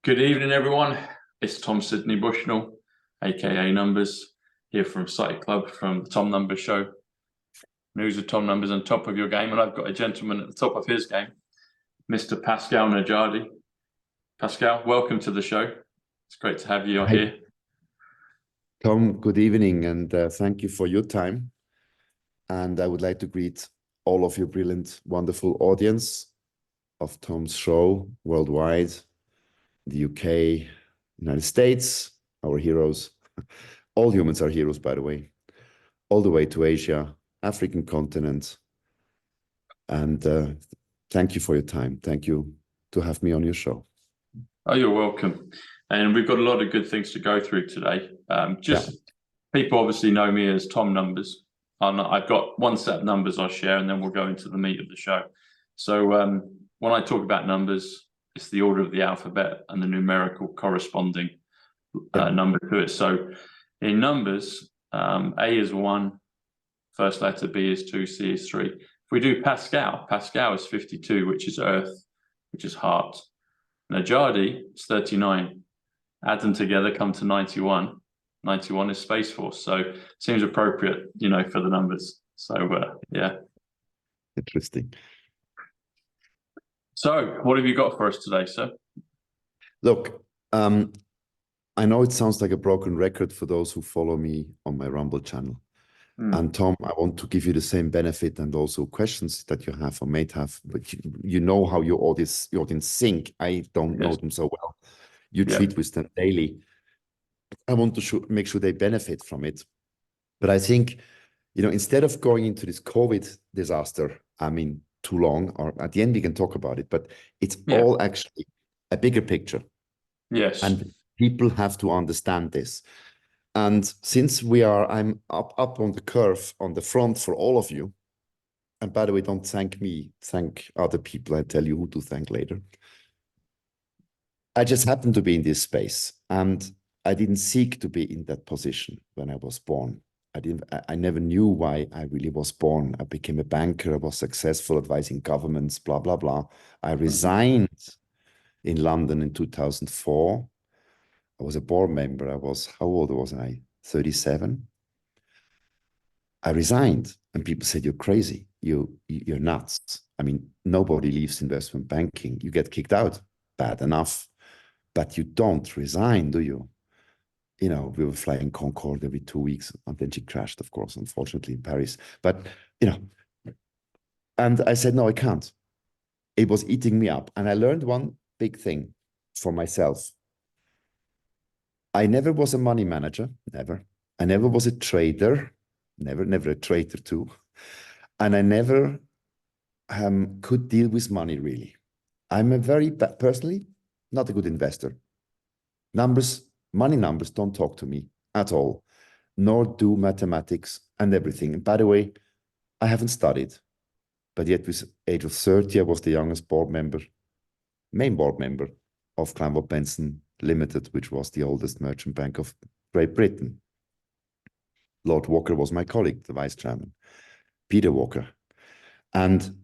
Good evening, everyone. It's Tom Sydney Bushnell, aka Numbers, here from Psych.Club from the Tom Numbers Show. News of Tom Numbers on top of your game, and I've got a gentleman at the top of his game, Mr. PASCAL NAJADI. PASCAL, welcome to the show. It's great to have you here. Tom, good evening, and thank you for your time. And I would like to greet all of your brilliant, wonderful audience of Tom's show worldwide, the UK, United States, our heroes. All humans are heroes, by the way, all the way to Asia, African continent. And thank you for your time. Thank you to have me on your show. Oh, you're welcome. And we've got a lot of good things to go through today. People obviously know me as Tom Numbers. I've got one set of numbers I'll share, and then we'll go into the meat of the show. So when I talk about numbers, it's the order of the alphabet and the numerical corresponding number to it. So in numbers, A is 1, first letter, B is 2, C is 3. If we do Pascal, Pascal is 52, which is Earth, which is heart. Najadi is 39. Add them together, come to 91. 91 is Space Force. So it seems appropriate, for the numbers. So, yeah. Interesting. So what have you got for us today, sir? Look, I know it sounds like a broken record for those who follow me on my Rumble channel. And Tom, I want to give you the same benefit and also questions that you have or may have, but you know how your audience think. I don't know them so well. You treat with them daily. I want to make sure they benefit from it. But I think, instead of going into this COVID disaster, too long, or at the end we can talk about it, but it's all actually a bigger picture. Yes. And people have to understand this. And since I'm up on the curve on the front for all of you, and by the way, don't thank me, thank other people. I tell you who to thank later. I just happened to be in this space, and I didn't seek to be in that position when I was born. I never knew why I really was born. I became a banker. I was successful advising governments, blah, blah, blah. I resigned in London in 2004. I was a board member. How old was I? 37. I resigned, and people said, "You're crazy. You're nuts." Nobody leaves investment banking. You get kicked out, bad enough, but you don't resign, do you? We were flying Concorde every 2 weeks, and then she crashed, of course, unfortunately, in Paris. But, and I said, no, I can't. It was eating me up. And I learned one big thing for myself. I never was a money manager, never. I never was a trader, never a trader too. And I never could deal with money, really. I'm personally, not a good investor. Money numbers don't talk to me at all, nor do mathematics and everything. And by the way, I haven't studied, but yet with age of 30, I was the youngest main board member of Clanwell Benson Limited, which was the oldest merchant bank of Great Britain. Lord Walker was my colleague, the vice chairman, Peter Walker. And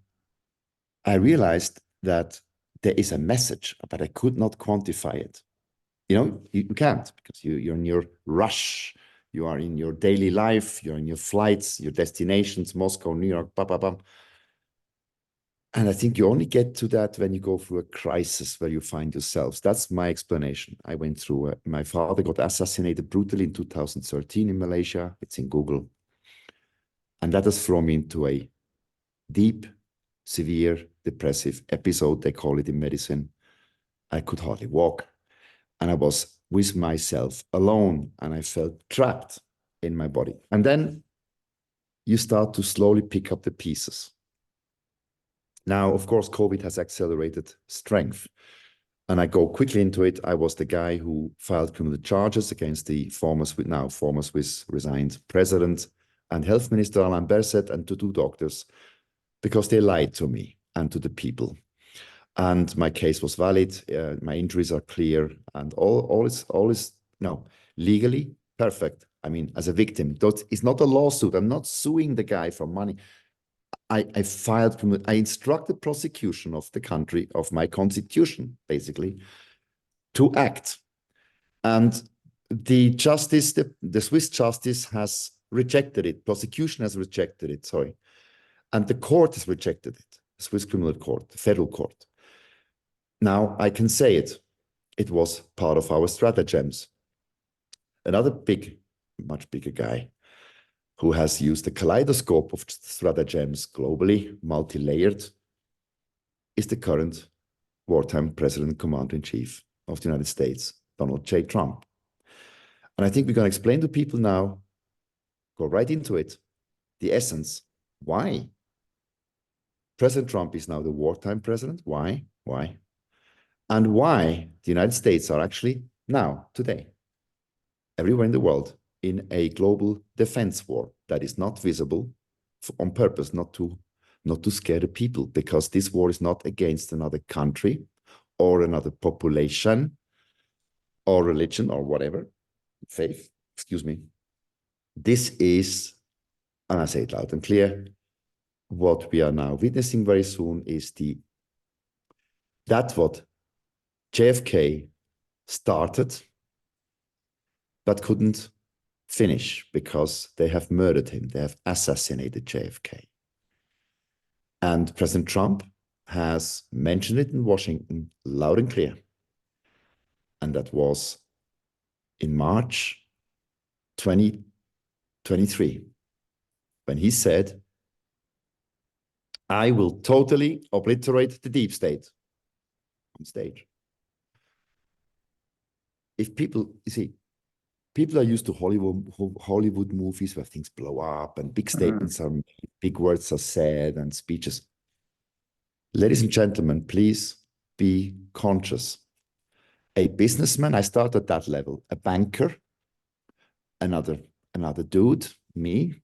I realized that there is a message, but I could not quantify it. You can't, because you're in your rush. You are in your daily life. You're in your flights, your destinations, Moscow, New York, blah, blah, blah. And I think you only get to that when you go through a crisis where you find yourselves. That's my explanation. I went through my father got assassinated brutally in 2013 in Malaysia. It's in Google. And that has thrown me into a deep, severe, depressive episode. They call it in medicine. I could hardly walk. And I was with myself alone, and I felt trapped in my body. And then you start to slowly pick up the pieces. Now, of course, COVID has accelerated strength. And I go quickly into it. I was the guy who filed criminal charges against the former Swiss resigned president and health minister, Alain Berset, and to 2 doctors, because they lied to me and to the people. And my case was valid. My injuries are clear, and all is legally perfect. As a victim, it's not a lawsuit. I'm not suing the guy for money. I instructed prosecution of the country, of my constitution, basically, to act. And the justice, the Swiss justice has rejected it. Prosecution has rejected it, sorry. And the court has rejected it, the Swiss criminal court, the federal court. Now I can say it. It was part of our stratagems. Another big, much bigger guy who has used the kaleidoscope of stratagems globally, multi-layered, is the current wartime president, commander-in-chief of the United States, Donald J. Trump. And I think we're going to explain to people now, go right into it, the essence. Why? President Trump is now the wartime president. Why? Why? And why the United States are actually now, today, everywhere in the world, in a global defense war that is not visible on purpose, not to scare the people, because this war is not against another country or another population or religion or whatever, faith, excuse me. This is, and I say it loud and clear, what we are now witnessing very soon is that's what JFK started, but couldn't finish because they have murdered him. They have assassinated JFK. And President Trump has mentioned it in Washington loud and clear. And that was in March 2023, when he said, I will totally obliterate the deep state on stage. If people, you see, people are used to Hollywood movies where things blow up and big statements are made, big words are said and speeches. Ladies and gentlemen, please be conscious. A businessman, I start at that level, a banker, another dude, me,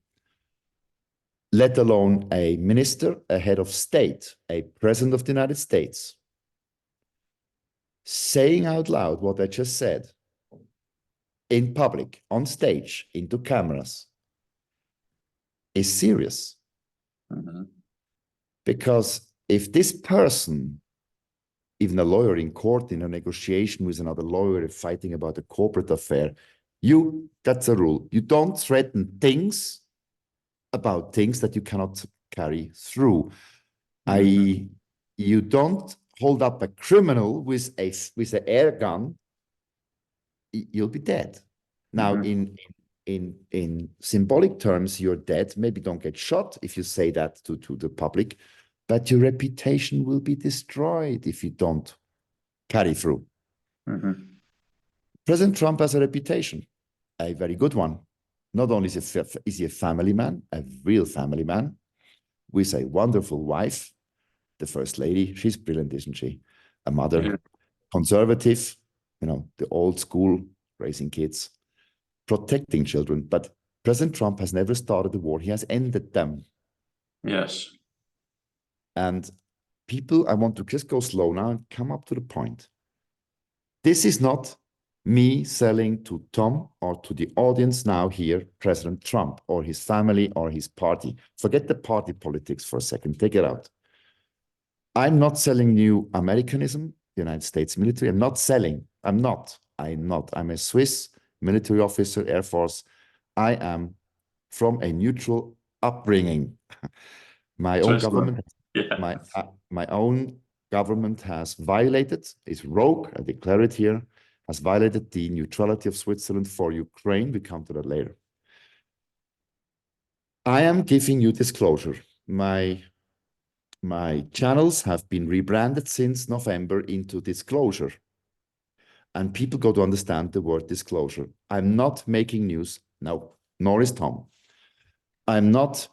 let alone a minister, a head of state, a president of the United States, saying out loud what I just said in public, on stage, into cameras, is serious. Because if this person, even a lawyer in court in a negotiation with another lawyer fighting about a corporate affair, that's a rule. You don't threaten things about things that you cannot carry through. You don't hold up a criminal with an air gun, you'll be dead. Now, in symbolic terms, you're dead. Maybe don't get shot if you say that to the public, but your reputation will be destroyed if you don't carry through. President Trump has a reputation, a very good one. Not only is he a family man, a real family man, with a wonderful wife, the first lady. She's brilliant, isn't she? A mother, conservative, the old school, raising kids, protecting children. But President Trump has never started a war. He has ended them. Yes. And people, I want to just go slow now and come up to the point. This is not me selling to Tom or to the audience now here, President Trump or his family or his party. Forget the party politics for a second. Take it out. I'm not selling you Americanism, the United States military. I'm not selling. I'm not. I'm a Swiss military officer, Air Force. I am from a neutral upbringing. My own government, my own government has violated, is rogue, I declare it here, has violated the neutrality of Switzerland for Ukraine. We come to that later. I am giving you disclosure. My channels have been rebranded since November into disclosure. And people got to understand the word disclosure. I'm not making news, no, nor is Tom. I'm not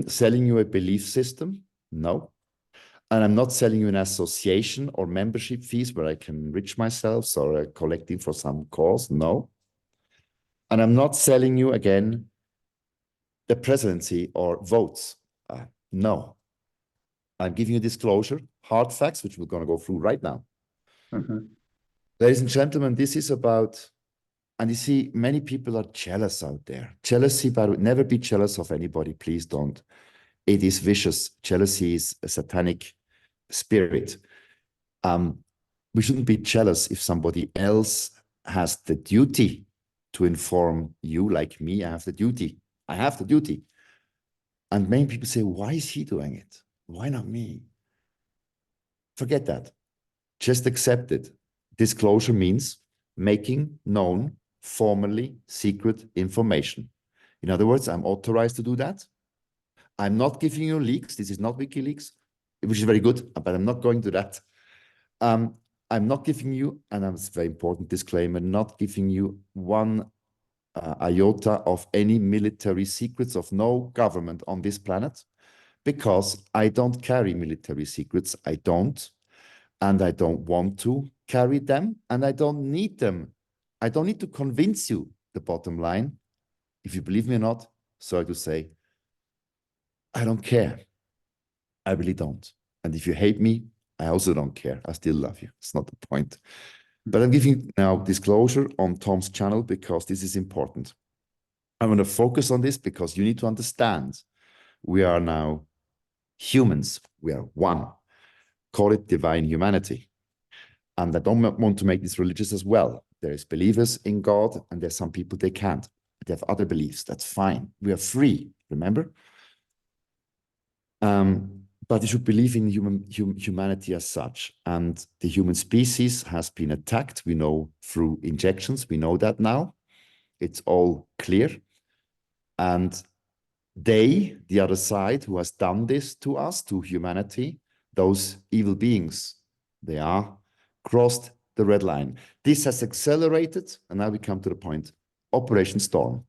selling you a belief system, no. And I'm not selling you an association or membership fees where I can enrich myself or collecting for some cause, no. And I'm not selling you, again, the presidency or votes, no. I'm giving you disclosure, hard facts, which we're going to go through right now. Ladies and gentlemen, this is about, and you see, many people are jealous out there. Jealousy, but never be jealous of anybody, please don't. It is vicious. Jealousy is a satanic spirit. we shouldn't be jealous if somebody else has the duty to inform you, like me. I have the duty. I have the duty. And many people say, why is he doing it? Why not me? Forget that. Just accept it. Disclosure means making known formally secret information. In other words, I'm authorized to do that. I'm not giving you leaks. This is not WikiLeaks, which is very good, but I'm not going to that. I'm not giving you, and that's a very important disclaimer, not giving you one iota of any military secrets of no government on this planet, because I don't carry military secrets. I don't, and I don't want to carry them, and I don't need them. I don't need to convince you, the bottom line. If you believe me or not, sorry to say, I don't care. I really don't. And if you hate me, I also don't care. I still love you. It's not the point. But I'm giving now disclosure on Tom's channel because this is important. I'm going to focus on this because you need to understand we are now humans. We are one. Call it divine humanity. And I don't want to make this religious as well. There is believers in God, and there's some people they can't. They have other beliefs. That's fine. We are free, remember? But you should believe in humanity as such. And the human species has been attacked. We know through injections. We know that now. It's all clear. And they, the other side, who has done this to us, to humanity, those evil beings, they are crossed the red line. This has accelerated, and now we come to the point, Operation Storm.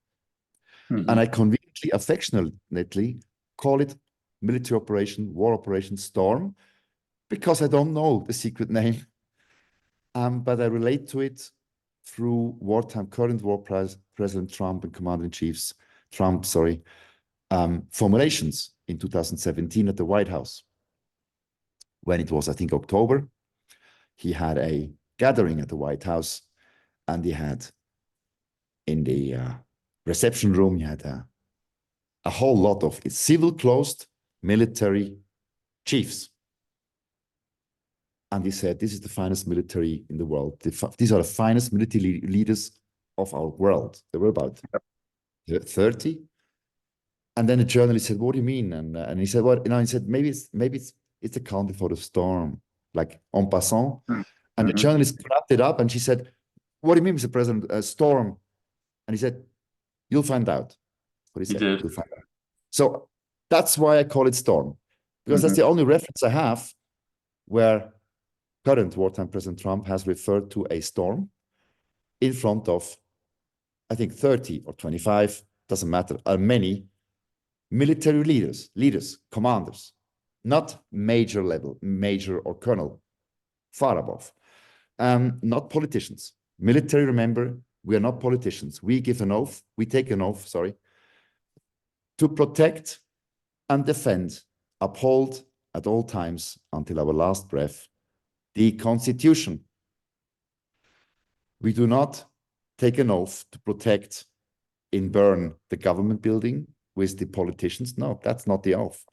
And I conveniently, affectionately call it military operation, war operation Storm, because I don't know the secret name, but I relate to it through wartime, current war President Trump and Commander-in-Chief's, formulations in 2017 at the White House. When it was, I think, October, he had a gathering at the White House, and he had in the reception room, he had a whole lot of civil closed military chiefs. And he said, this is the finest military in the world. These are the finest military leaders of our world. There were about 30. And then the journalist said, what do you mean? And he said, well, you know, he said, maybe it's a calm before the storm, like en passant. And the journalist grabbed it up and she said, what do you mean, Mr. President, a storm? And he said, you'll find out. What he said, you'll find out. So that's why I call it Storm, because that's the only reference I have where current wartime President Trump has referred to a storm in front of, I think, 30 or 25, doesn't matter, many military leaders, commanders, not major level, major or colonel, far above, not politicians. Military, remember, we are not politicians. We give an oath, we take an oath, sorry, to protect and defend, uphold at all times until our last breath, the Constitution. We do not take an oath to protect and burn the government building with the politicians. No, that's not the oath.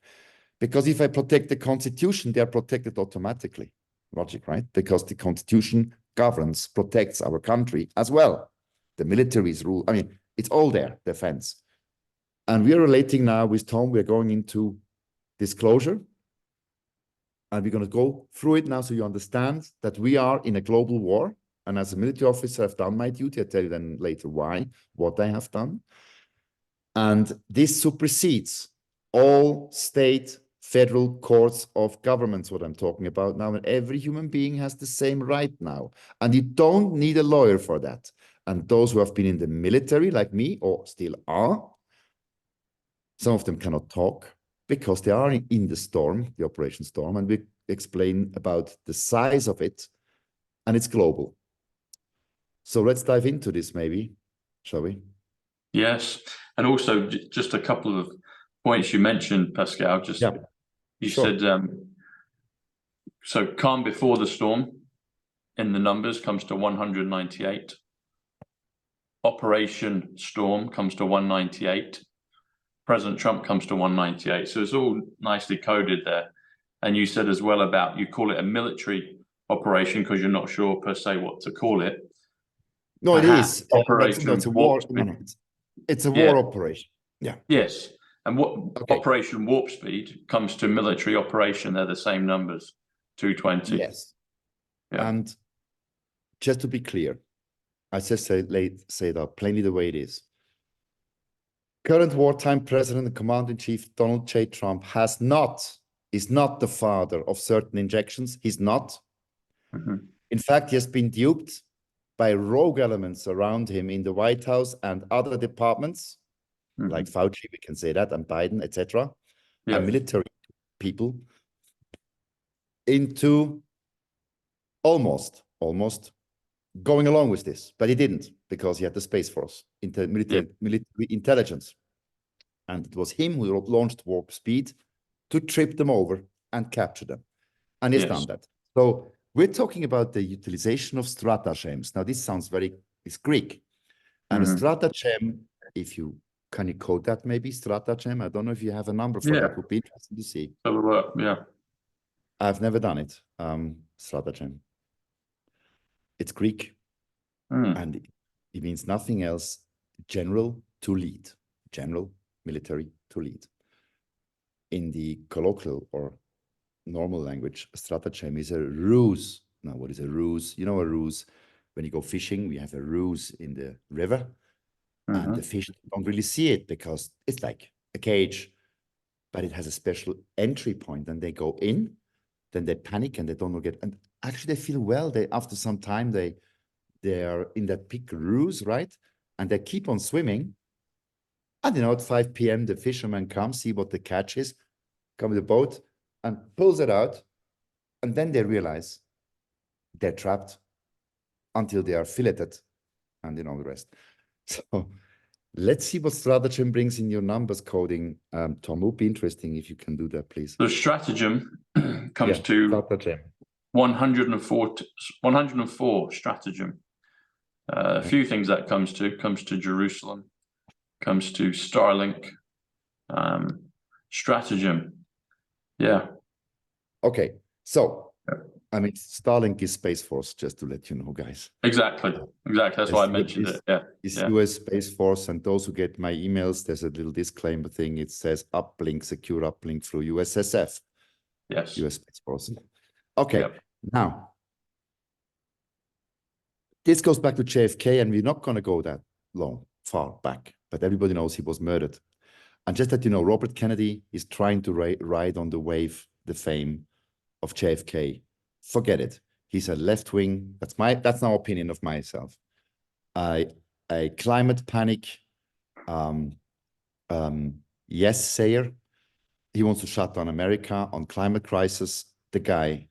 Because if I protect the Constitution, they are protected automatically. Logic, right? Because the Constitution governs, protects our country as well. The military's rule, I mean, it's all there, defense. And we are relating now with Tom, we're going into disclosure. And we're going to go through it now so you understand that we are in a global war. And as a military officer, I've done my duty. I'll tell you then later why, what I have done. And this supersedes all state, federal courts of governments, what I'm talking about now. And every human being has the same right now. And you don't need a lawyer for that. And those who have been in the military, like me, or still are, some of them cannot talk because they are in the storm, the Operation Storm, and we explain about the size of it, and it's global. So let's dive into this maybe, shall we? Yes, and also just a couple of points you mentioned, Pascal, you said, so calm before the storm in the numbers comes to 198. Operation Storm comes to 198. President Trump comes to 198. So it's all nicely coded there. And you said as well about, you call it a military operation because you're not sure per se what to call it. No, it Perhaps is. Operation It's a Warp war. Speed. No, it's a Yeah. war operation. Yeah. Yes. And what Okay. Operation Warp Speed comes to military operation, they're the same numbers, 220. Yes. Yeah. And just to be clear, I just say that plainly the way it is. Current wartime president and commander-in-chief Donald J. Trump is not the father of certain injections. He's not. Mm-hmm. In fact, he has been duped by rogue elements around him in the White House and other departments, like Fauci, we can say that, and Biden, etc., and military people, into almost going along with this. But he didn't, because he had the Space Force, military intelligence. And it was him who launched Warp Speed to trip them over and capture them. And he's done that. So we're talking about the utilization of stratagems. Now, this sounds it's Greek. And a stratagem, can you code that maybe, stratagem? I don't know if you have a number for that. It would be interesting to see. Yeah. I've never done it. Stratagem. It's Greek. And it means nothing else. General to lead. General, military to lead. In the colloquial or normal language, a stratagem is a ruse. Now, what is a ruse? You know a ruse, when you go fishing, we have a ruse in the river, and the fish don't really see it because it's like a cage, but it has a special entry point, and they go in, then they panic and they don't know and actually they feel well. After some time, they are in that big ruse, right? And they keep on swimming. And at 5 p.m., the fisherman comes, see what the catch is, come with the boat and pulls it out. And then they realize they're trapped until they are filleted and the rest. So let's see what stratagem brings in your numbers coding. Tom, would be interesting if you can do that, please. The stratagem comes to stratagem. 104 stratagem. A few things that comes to Jerusalem, comes to Starlink, stratagem. Yeah. Okay. So, I mean, Starlink is Space Force, just to let you know, guys. Exactly. That's why I mentioned it. Yeah. It's US Space Force, and those who get my emails, there's a little disclaimer thing. It says uplink, secure uplink through USSF. Yes. US Space Force. Okay. Now, this goes back to JFK, and we're not going to go that far back, but everybody knows he was murdered. And just that, Robert Kennedy is trying to ride on the wave, the fame of JFK. Forget it. He's a left-wing. That's now opinion of myself. A climate panic, yes sayer. He wants to shut down America on climate crisis. The guy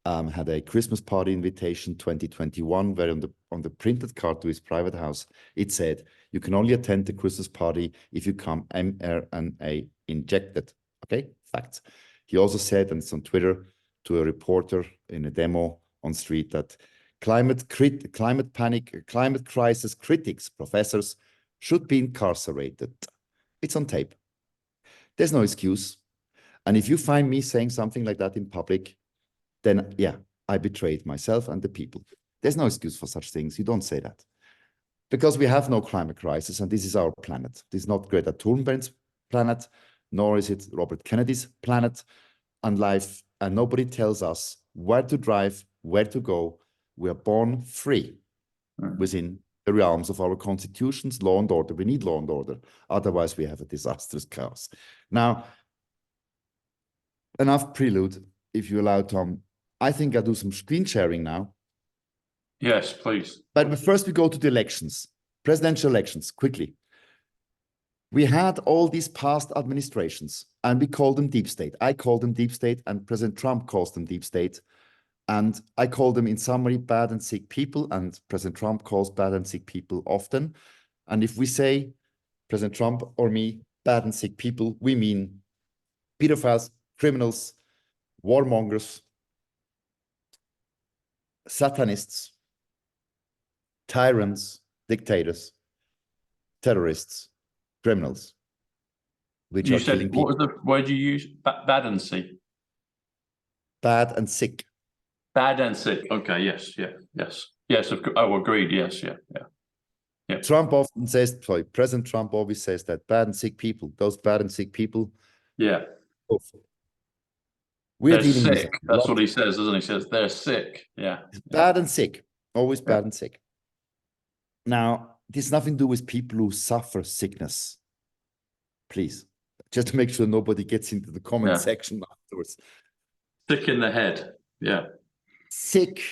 had a Christmas party invitation 2021, where on the printed card to his private house, it said, you can only attend the Christmas party if you come mRNA injected. Okay, facts. He also said, and it's on Twitter, to a reporter in a demo on street, that climate crisis critics, professors, should be incarcerated. It's on tape. There's no excuse. And if you find me saying something like that in public, then I betrayed myself and the people. There's no excuse for such things. You don't say that. Because we have no climate crisis, and this is our planet. This is not Greta Thunberg's planet, nor is it Robert Kennedy's planet and life. And nobody tells us where to drive, where to go. We are born free within the realms of our constitutions, law and order. We need law and order. Otherwise, we have a disastrous chaos. Now, enough prelude, if you allow, Tom. I think I'll do some screen sharing now. Yes, please. But first we go to the elections, presidential elections, quickly. We had all these past administrations, and we called them deep state. I called them deep state, and President Trump calls them deep state. And I call them, in summary, bad and sick people, and President Trump calls bad and sick people often. And if we say, President Trump or me, bad and sick people, we mean pedophiles, criminals, warmongers, satanists, tyrants, dictators, terrorists, criminals, which are killing people. What was the word you used? Bad and sick. Bad and sick. Bad and sick. Okay. Yes. Yeah. Yes. Yes. Oh, agreed. Yes. Yeah. Yeah. Yeah. Trump often says, sorry, President Trump always says that bad and sick people, those bad and sick people. Yeah. We're They're dealing with sick. a That's lot. what he says, doesn't he? He says they're sick. Yeah. Bad and sick, always Yeah. bad and sick. Now, this has nothing to do with people who suffer sickness. Please, just to make sure nobody gets into the comment section afterwards. Sick in the head. Yeah. Sick.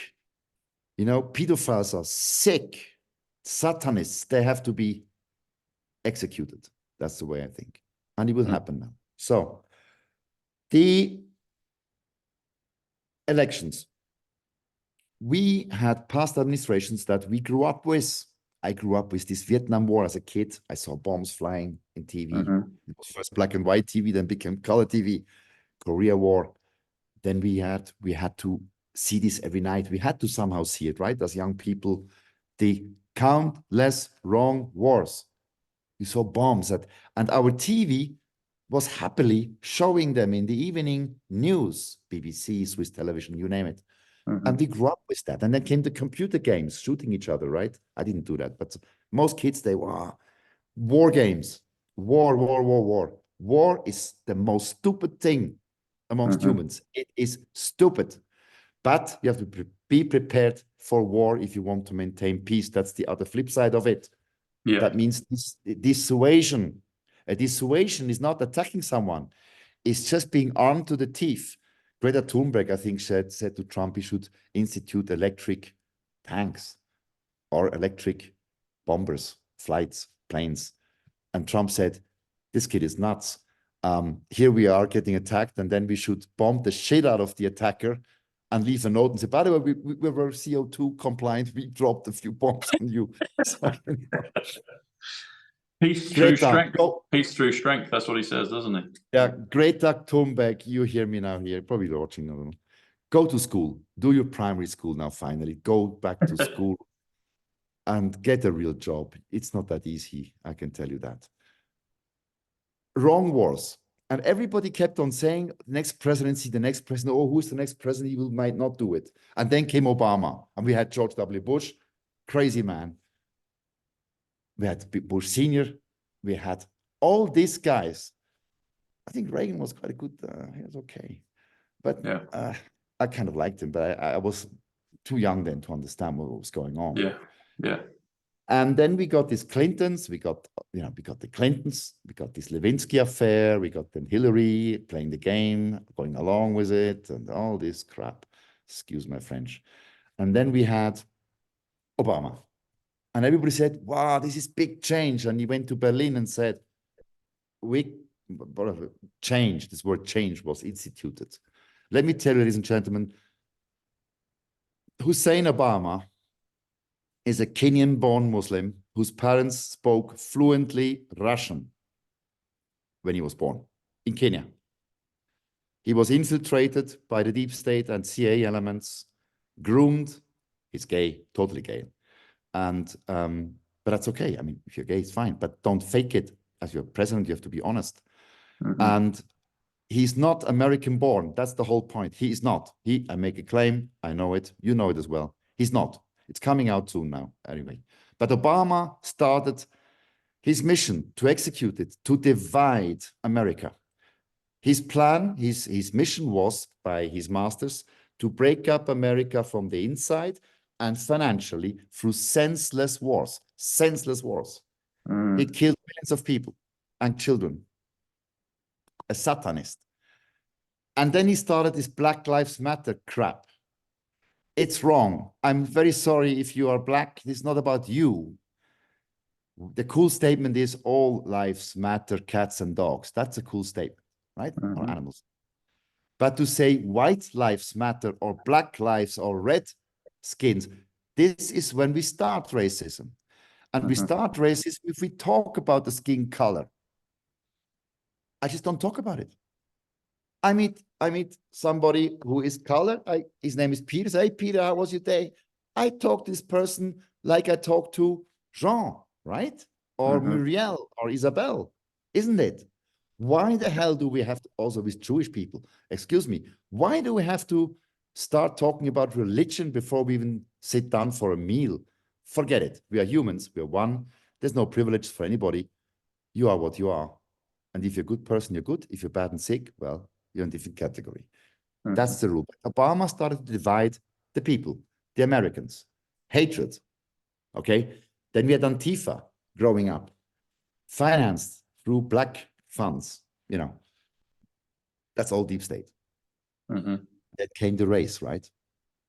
You know, pedophiles are sick. Satanists, they have to be executed. That's the way I think. And it will happen now. So, the elections. We had past administrations that we grew up with. I grew up with this Vietnam War as a kid. I saw bombs flying in TV. It was first black and white TV, then became color TV. Korea War. Then we had to see this every night. We had to somehow see it, right? As young people, the countless wrong wars. We saw bombs and our TV was happily showing them in the evening news, BBC, Swiss television, you name it. And we grew up with that. And then came the computer games, shooting each other, right? I didn't do that, but most kids, they were war games. War. War is the most stupid thing amongst humans. It is stupid. But you have to be prepared for war if you want to maintain peace. That's the other flip side of it. Yeah. That means dissuasion. A dissuasion is not attacking someone. It's just being armed to the teeth. Greta Thunberg, I think, said to Trump he should institute electric tanks or electric bombers, flights, planes. And Trump said, this kid is nuts. Here we are getting attacked, and then we should bomb the shit out of the attacker and leave a note and say, by the way, we were CO2 compliant. We dropped a few bombs on you. Peace through strength. Peace through strength. That's what he says, doesn't he? Yeah, Greta Thunberg, you hear me now here. Probably watching. I don't know. Go to school. Do your primary school now, finally. Go back to school and get a real job. It's not that easy, I can tell you that. Wrong wars. And everybody kept on saying, next presidency, the next president, oh, who's the next president? He might not do it. And then came Obama. And we had George W. Bush, crazy man. We had Bush Sr. We had all these guys. I think Reagan was quite a good, he was okay. But yeah. I kind of liked him, but I was too young then to understand what was going on. Yeah, yeah. And then we got these Clintons, we got the Clintons, we got this Lewinsky affair, we got then Hillary playing the game, going along with it, and all this crap. Excuse my French. And then we had Obama. And everybody said, wow, this is big change. And he went to Berlin and said, change, this word change was instituted. Let me tell you, ladies and gentlemen, Hussein Obama is a Kenyan-born Muslim whose parents spoke fluently Russian when he was born in Kenya. He was infiltrated by the deep state and CIA elements, groomed. He's gay, totally gay. And but that's okay. I mean, if you're gay, it's fine, but don't fake it. As your president, you have to be honest. And he's not American born. That's the whole point. He is not. I make a claim. I know it. You know it as well. He's not. It's coming out soon now, anyway. But Obama started his mission to execute it, to divide America. His plan, his mission was, by his masters, to break up America from the inside and financially through senseless wars. Senseless wars. He killed millions of people and children. A Satanist. And then he started this Black Lives Matter crap. It's wrong. I'm very sorry if you are black. It's not about you. The cool statement is all lives matter, cats and dogs. That's a cool statement, right? Or animals. But to say white lives matter or black lives or red skins, this is when we start racism. And we start racism if we talk about the skin color. I just don't talk about it. I meet somebody who is colored. His name is Peter. Say, hey, Peter, how was your day? I talk to this person like I talk to Jean, right? Or Muriel or Isabel, isn't it? Why the hell do we have to, also with Jewish people, excuse me, why do we have to start talking about religion before we even sit down for a meal, forget it. We are humans. We are one. There's no privilege for anybody. You are what you are. And if you're a good person, you're good. If you're bad and sick, well, you're in a different category. That's the rule. Obama started to divide the people, the Americans, hatred. Okay. Then we had Antifa growing up, financed through black funds. You know, that's all deep state. That came the race, right?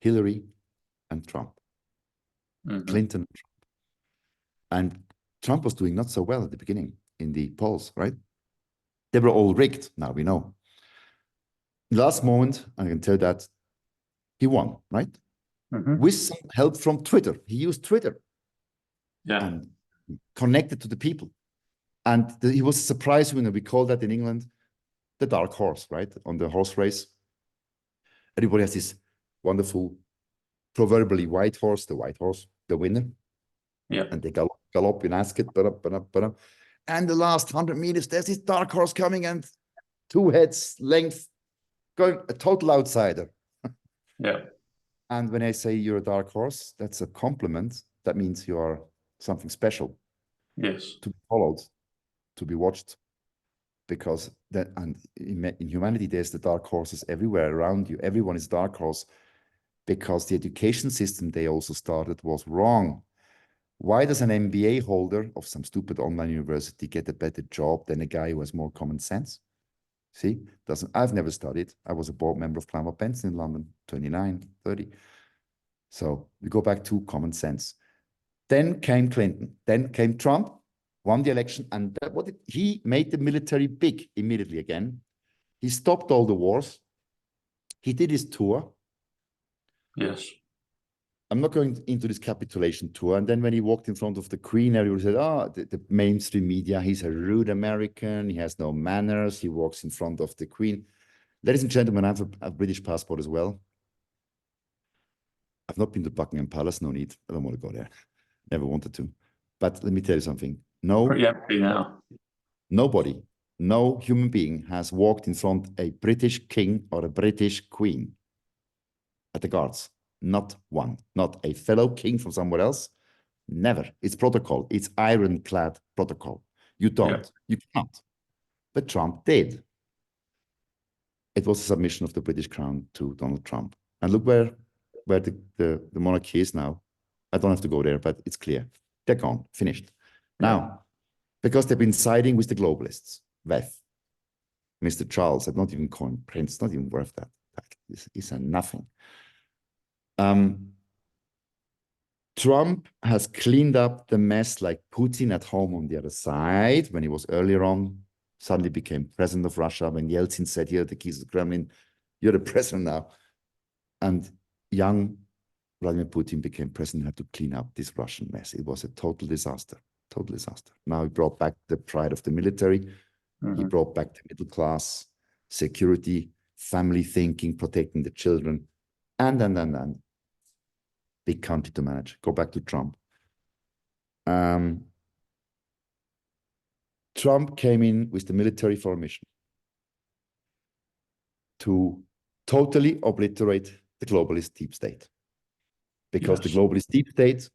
Hillary and Trump, Clinton and Trump. And Trump was doing not so well at the beginning in the polls, right? They were all rigged, now we know. Last moment, I can tell that he won, right? With some help from Twitter. He used Twitter. Yeah. And connected to the people. And he was a surprise winner. We call that in England the dark horse, right? On the horse race. Everybody has this wonderful, proverbially white horse, the winner. Yeah. And they gallop in Ascot, and the last 100 meters, there's this dark horse coming and 2 heads length, going a total outsider. Yeah. And when I say you're a dark horse, that's a compliment. That means you are something special. Yes. To be followed, to be watched. Because that, and in humanity, there's the dark horses everywhere around you. Everyone is dark horse because the education system they also started was wrong. Why does an MBA holder of some stupid online university get a better job than a guy who has more common sense? See, I've never studied. I was a board member of Climate Benson in London, 29, 30. So we go back to common sense. Then came Clinton. Then came Trump, won the election. And he made the military big immediately again. He stopped all the wars. He did his tour. Yes. I'm not going into this capitulation tour. And then when he walked in front of the Queen, everybody said, oh, the mainstream media, he's a rude American. He has no manners. He walks in front of the Queen. Ladies and gentlemen, I have a British passport as well. I've not been to Buckingham Palace, no need. I don't want to go there. Never wanted to. But let me tell you something. No, pretty empty now. Nobody, no human being has walked in front of a British king or a British queen at the guards. Not one. Not a fellow king from somewhere else. Never. It's protocol. It's ironclad protocol. You don't. Yeah. You cannot. But Trump did. It was a submission of the British crown to Donald Trump. And look where the monarchy is now. I don't have to go there, but it's clear. They're gone. Finished. Yeah. Now, because they've been siding with the globalists. WEF. Mr. Charles, I've not even called him Prince, not even worth that. He's a nothing. Trump has cleaned up the mess like Putin at home on the other side when he was earlier on, suddenly became president of Russia. When Yeltsin said, here are the keys of the Kremlin, you're the president now. And young Vladimir Putin became president, had to clean up this Russian mess. It was a total disaster, total disaster. Now he brought back the pride of the military. He brought back the middle class, security, family thinking, protecting the children, and. Big country to manage. Go back to Trump. Trump came in with the military for a mission to totally obliterate the globalist deep state. Because the globalist deep state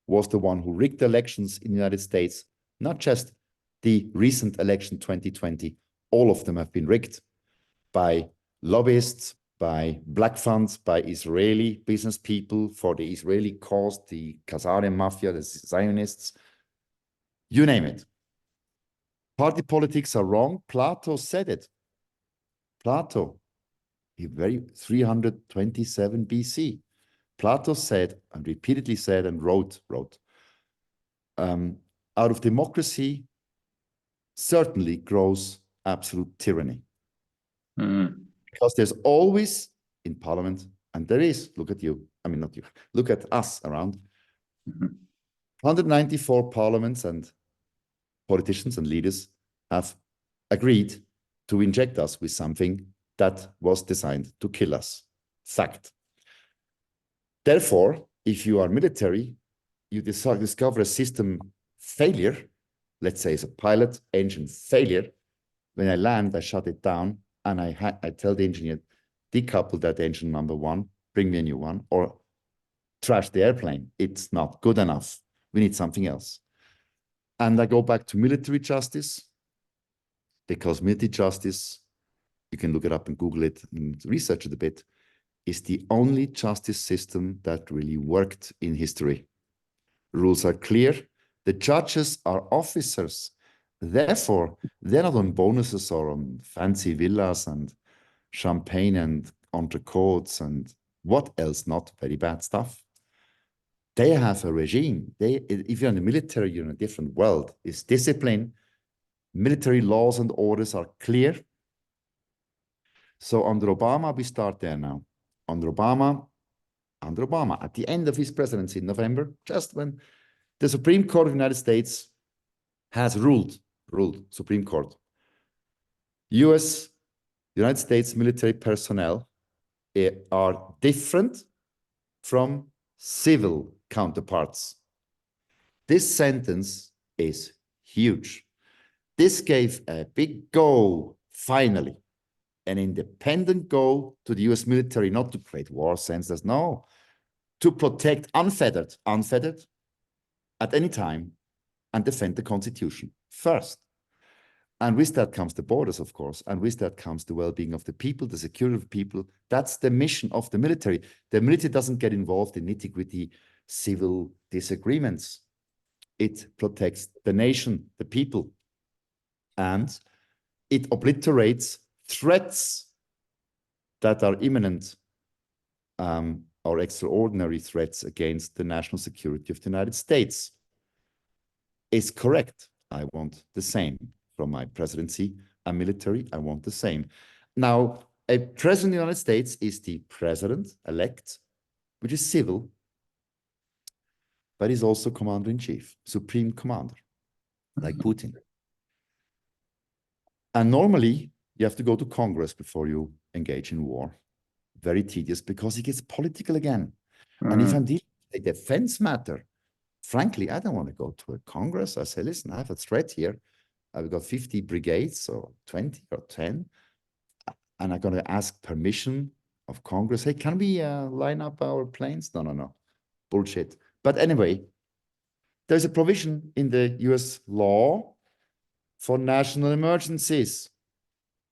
was the one who rigged the elections in the United States, not just the recent election 2020. All of them have been rigged by lobbyists, by black funds, by Israeli business people for the Israeli cause, the Khazarian mafia, the Zionists, you name it. Party politics are wrong. Plato said it. Plato, he 327 BC. Plato said, and repeatedly said and wrote, out of democracy certainly grows absolute tyranny. Because there's always in parliament, and there is, look at you, I mean, not you, look at us around, 194 parliaments and politicians and leaders have agreed to inject us with something that was designed to kill us. Fact. Therefore, if you are military, you discover a system failure, let's say it's a pilot engine failure. When I land, I shut it down, and I tell the engineer, decouple that engine number 1, bring me a new one, or trash the airplane. It's not good enough. We need something else. And I go back to military justice, because military justice, you can look it up and Google it and research it a bit, is the only justice system that really worked in history. Rules are clear. The judges are officers. Therefore, they're not on bonuses or on fancy villas and champagne and entrecotes and what else, not very bad stuff. They have a regime. If you're in the military, you're in a different world. It's discipline. Military laws and orders are clear. So under Obama, we start there now. Under Obama, at the end of his presidency in November, just when the Supreme Court of the United States has ruled, Supreme Court, United States military personnel are different from civil counterparts. This sentence is huge. This gave a big go, finally, an independent go to the US military, not to create war centers, no, to protect unfettered at any time and defend the Constitution first. And with that comes the borders, of course, and with that comes the well-being of the people, the security of people. That's the mission of the military. The military doesn't get involved in nitty-gritty civil disagreements. It protects the nation, the people, and it obliterates threats that are imminent or extraordinary threats against the national security of the United States. Is correct. I want the same from my presidency and military. I want the same. Now, a president of the United States is the president-elect, which is civil, but he's also commander-in-chief, supreme commander, like Putin. And normally, you have to go to Congress before you engage in war. Very tedious, because it gets political again. And if I'm dealing with a defense matter, frankly, I don't want to go to a Congress. I say, listen, I have a threat here. I've got 50 brigades or 20 or 10. And I'm going to ask permission of Congress. Hey, can we line up our planes? No. Bullshit. But anyway, there's a provision in the US law for national emergencies.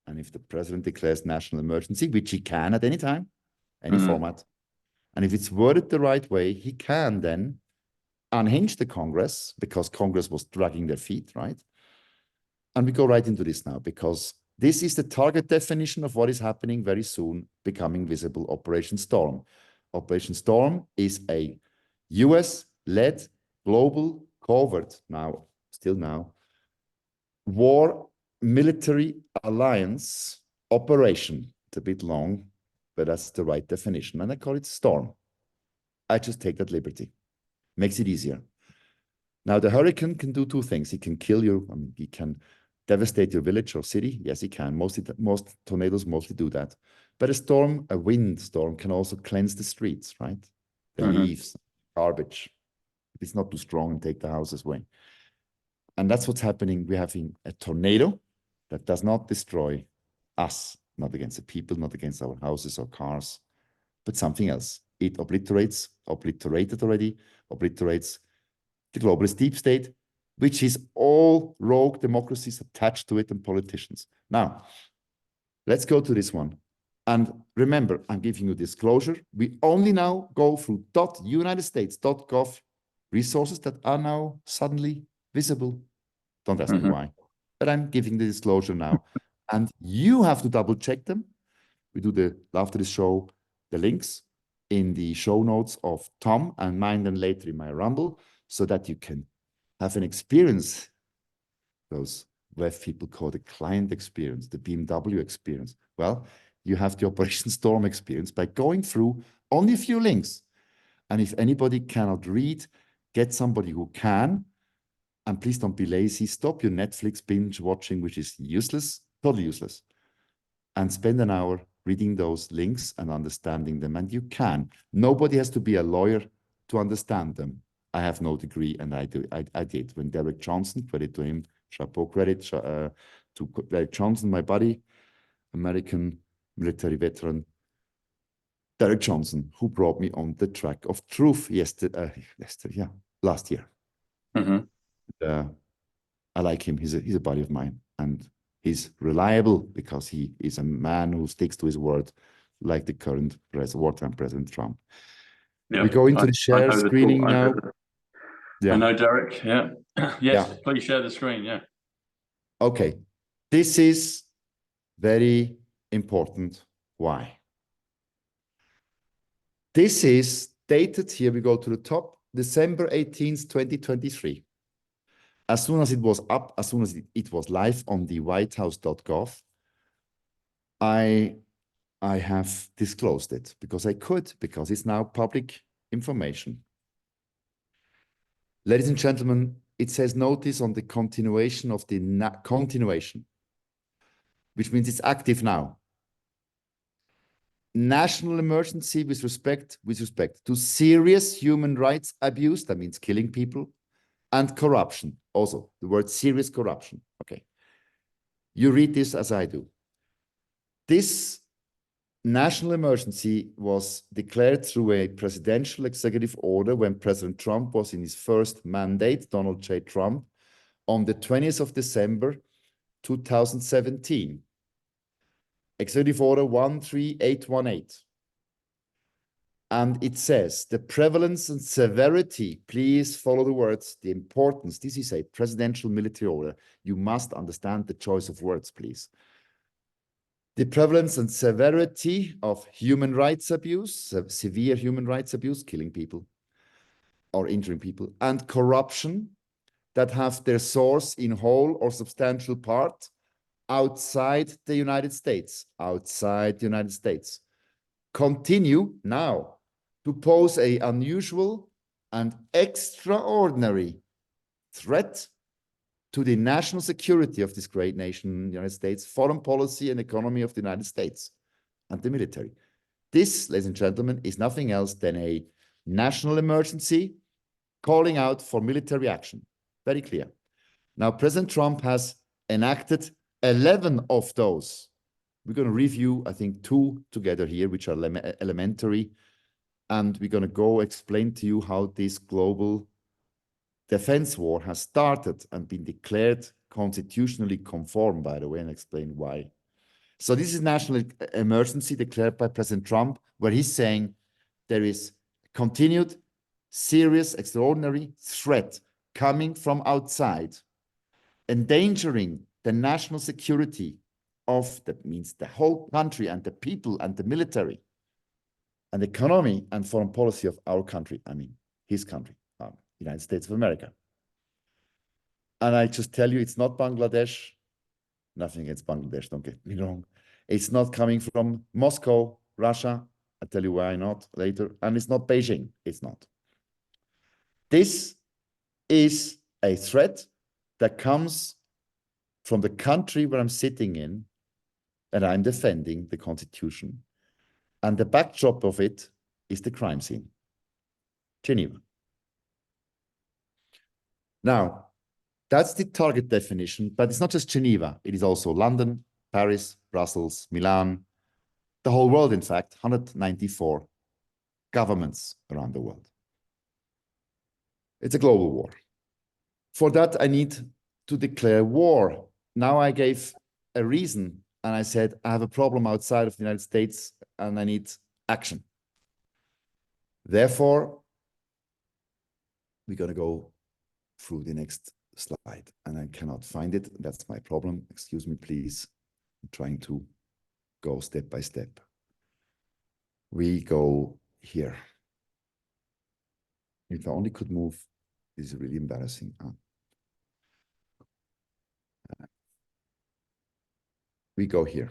And if the president declares national emergency, which he can at any time, any format, and if it's worded the right way, he can then unhinge the Congress, because Congress was dragging their feet, right? And we go right into this now, because this is the target definition of what is happening very soon, becoming visible, Operation Storm. Operation Storm is a US-led global covert, still now, war military alliance operation. It's a bit long, but that's the right definition. And I call it Storm. I just take that liberty. Makes it easier. Now, the hurricane can do two things. He can kill you. I mean, he can devastate your village or city. Yes, he can. Most tornadoes mostly do that. But a wind storm can also cleanse the streets, right? The leaves, garbage. If it's not too strong, and take the houses away. And that's what's happening. We're having a tornado that does not destroy us, not against the people, not against our houses or cars, but something else. It obliterated the globalist deep state, which is all rogue democracies attached to it and politicians. Now, let's go to this one. And remember, I'm giving you disclosure. We only now go through .unitedstates.gov resources that are now suddenly visible. Don't ask me why, but I'm giving the disclosure now. And you have to double check them. We do after the show, the links in the show notes of Tom and mine, then later in my Rumble, so that you can have an experience, those web people call the client experience, the BMW experience. Well, you have the Operation Storm experience by going through only a few links. And if anybody cannot read, get somebody who can. And please don't be lazy. Stop your Netflix binge watching, which is useless, totally useless. And spend an hour reading those links and understanding them. And you can. Nobody has to be a lawyer to understand them. I have no degree, and I did. When Derek Johnson, credit to him, chapeau credit to Derek Johnson, my buddy, American military veteran, Derek Johnson, who brought me on the track of truth last year. I like him. He's a buddy of mine, and he's reliable because he is a man who sticks to his word, like the current wartime President Trump. Yeah, we go into the share screening now. I know Derek. Yeah. Yes, please share the screen. Yeah. Okay. This is very important. Why? This is dated here. We go to the top, December 18th, 2023. As soon as it was up, as soon as it was live on the whitehouse.gov, I have disclosed it because I could, because it's now public information. Ladies and gentlemen, it says notice on the continuation of the continuation, which means it's active now. National emergency with respect to serious human rights abuse, that means killing people, and corruption. Also, the word serious corruption. Okay. You read this as I do. This national emergency was declared through a presidential executive order when President Trump was in his first mandate, Donald J. Trump, on the 20th of December, 2017. Executive Order 13818. And it says, the prevalence and severity, please follow the words, the importance. This is a presidential military order. You must understand the choice of words, please. The prevalence and severity of human rights abuse, severe human rights abuse, killing people or injuring people, and corruption that have their source in whole or substantial part outside the United States, continue now to pose an unusual and extraordinary threat to the national security of this great nation, the United States, foreign policy and economy of the United States, and the military. This, ladies and gentlemen, is nothing else than a national emergency calling out for military action. Very clear. Now, President Trump has enacted 11 of those. We're going to review, I think, 2 together here, which are elementary. And we're going to go explain to you how this global defense war has started and been declared constitutionally conform, by the way, and explain why. So this is national emergency declared by President Trump, where he's saying there is continued serious, extraordinary threat coming from outside, endangering the national security of, that means the whole country and the people and the military and economy and foreign policy of our country, I mean, his country, United States of America. And I just tell you, it's not Bangladesh, nothing against Bangladesh, don't get me wrong. It's not coming from Moscow, Russia, I'll tell you why not later, and it's not Beijing, it's not. This is a threat that comes from the country where I'm sitting in, and I'm defending the Constitution. And the backdrop of it is the crime scene, Geneva. Now, that's the target definition, but it's not just Geneva. It is also London, Paris, Brussels, Milan, the whole world, in fact, 194 governments around the world. It's a global war. For that, I need to declare war. Now I gave a reason, and I said, I have a problem outside of the United States, and I need action. Therefore, we're going to go through the next slide, and I cannot find it. That's my problem. Excuse me, please. I'm trying to go step by step. We go here. If I only could move, this is really embarrassing. We go here.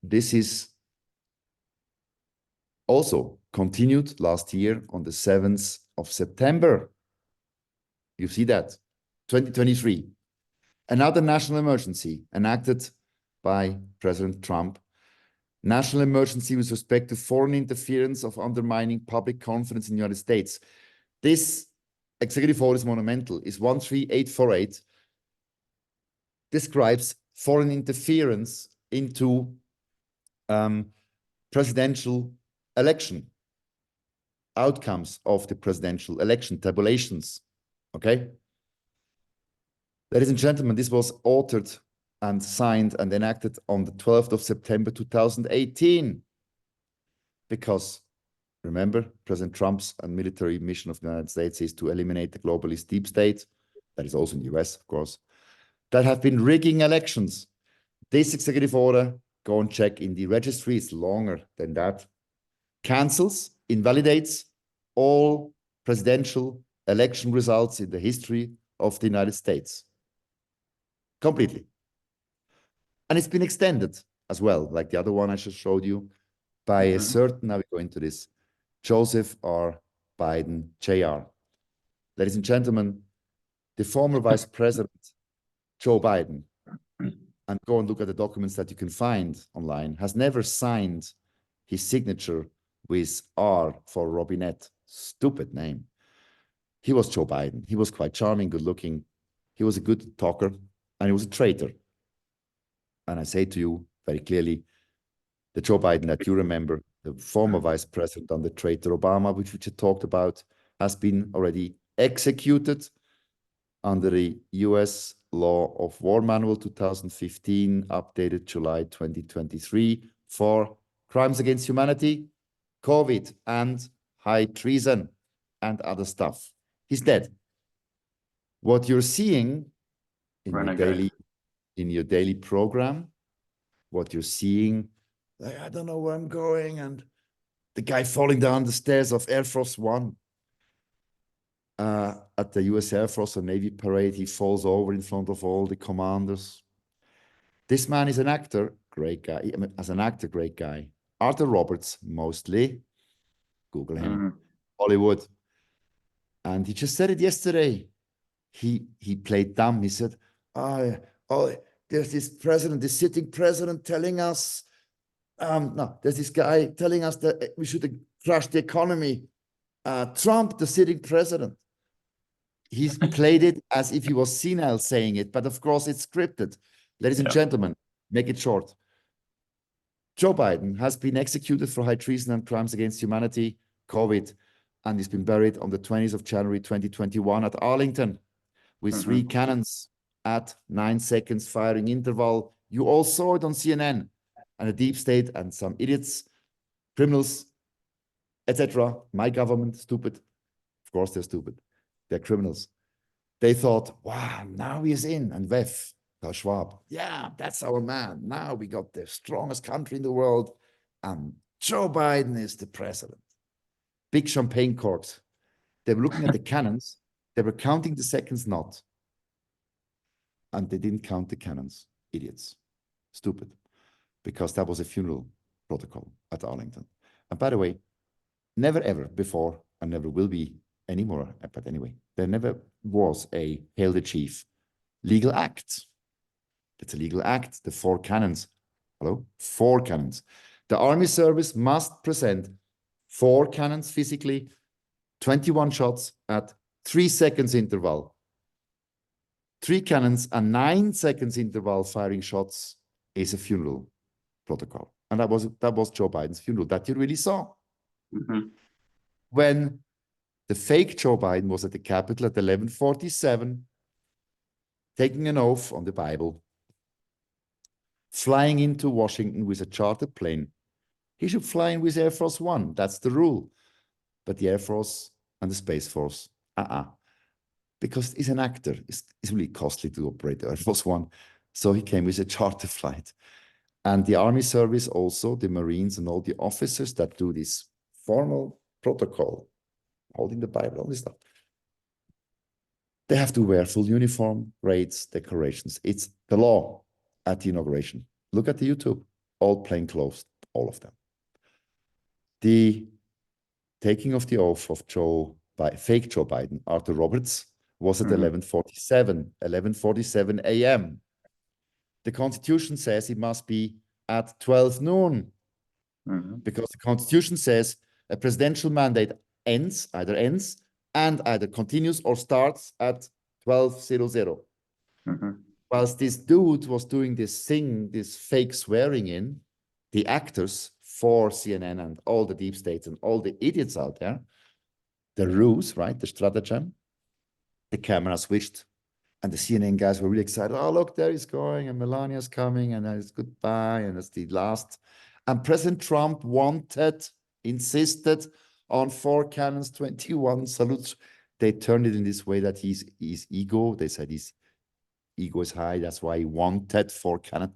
This is also continued last year on the 7th of September. You see that, 2023. Another national emergency enacted by President Trump. National emergency with respect to foreign interference of undermining public confidence in the United States. This executive order is monumental, is 13848, describes foreign interference into presidential election outcomes of the presidential election, tabulations. Okay? Ladies and gentlemen, this was authored and signed and enacted on the 12th of September 2018. Because, remember, President Trump's military mission of the United States is to eliminate the globalist deep state. That is also in the US, of course. That have been rigging elections. This executive order, go and check in the registry, it's longer than that, cancels, invalidates all presidential election results in the history of the United States. Completely. And it's been extended as well, like the other one I just showed you, by a certain, now we go into this, Joseph R. Biden, Jr. Ladies and gentlemen, the former Vice President, Joe Biden, and go and look at the documents that you can find online, has never signed his signature with R for Robinette. Stupid name. He was Joe Biden. He was quite charming, good looking. He was a good talker, and he was a traitor. And I say to you very clearly, the Joe Biden that you remember, the former vice president under traitor Obama, which we just talked about, has been already executed under the US Law of War Manual 2015, updated July 2023, for crimes against humanity, COVID, and high treason, and other stuff. He's dead. What you're seeing in your daily program, what you're seeing, like, I don't know where I'm going, and the guy falling down the stairs of Air Force One at the US Air Force or Navy parade, he falls over in front of all the commanders. This man is an actor, great guy. I mean, as an actor, great guy. Arthur Roberts, mostly. Google him. Hollywood. And he just said it yesterday. He played dumb. He said, oh, there's this president, this sitting president telling us, no, there's this guy telling us that we should crash the economy. Trump, the sitting president. He's played it as if he was senile saying it, but of course it's scripted. Ladies and gentlemen, make it short. Joe Biden has been executed for high treason and crimes against humanity, COVID, and he's been buried on the 20th of January 2021 at Arlington with 3 cannons at 9 seconds firing interval. You all saw it on CNN, and the deep state and some idiots, criminals, etc. My government, stupid. Of course they're stupid. They're criminals. They thought, wow, now he is in. And Wef, Klaus Schwab, yeah, that's our man. Now we got the strongest country in the world, and Joe Biden is the president. Big champagne corks. They were looking at the cannons. They were counting the seconds not. And they didn't count the cannons. Idiots. Stupid. Because that was a funeral protocol at Arlington. And by the way, never ever before, and never will be anymore, but anyway, there never was a Hail the Chief legal act. It's a legal act. The 4 cannons. Hello? 4 cannons. The Army service must present 4 cannons physically, 21 shots at 3 seconds interval. 3 cannons and 9 seconds interval firing shots is a funeral protocol. And that was Joe Biden's funeral that you really saw. When the fake Joe Biden was at the Capitol at 11:47, taking an oath on the Bible, flying into Washington with a chartered plane. He should fly in with Air Force One. That's the rule. But the Air Force and the Space Force, because he's an actor. It's really costly to operate Air Force One. So he came with a charter flight. And the Army service also, the Marines and all the officers that do this formal protocol, holding the Bible, all this stuff, they have to wear full uniform, parades, decorations. It's the law at the inauguration. Look at the YouTube, all plain clothes, all of them. The taking of the oath of fake Joe Biden, Arthur Roberts, was at 11:47 a.m. The Constitution says it must be at 12 noon because the Constitution says a presidential mandate either ends and either continues or starts at 12:00. Whilst this dude was doing this thing, this fake swearing in, the actors for CNN and all the deep states and all the idiots out there, the ruse, right, the stratagem, the camera switched, and the CNN guys were really excited. Oh, look, there he's going, and Melania's coming, and it's goodbye, and it's the last. And President Trump insisted on 4 cannons, 21 salutes. They turned it in this way that his ego, they said his ego is high, that's why he wanted 4 cannons.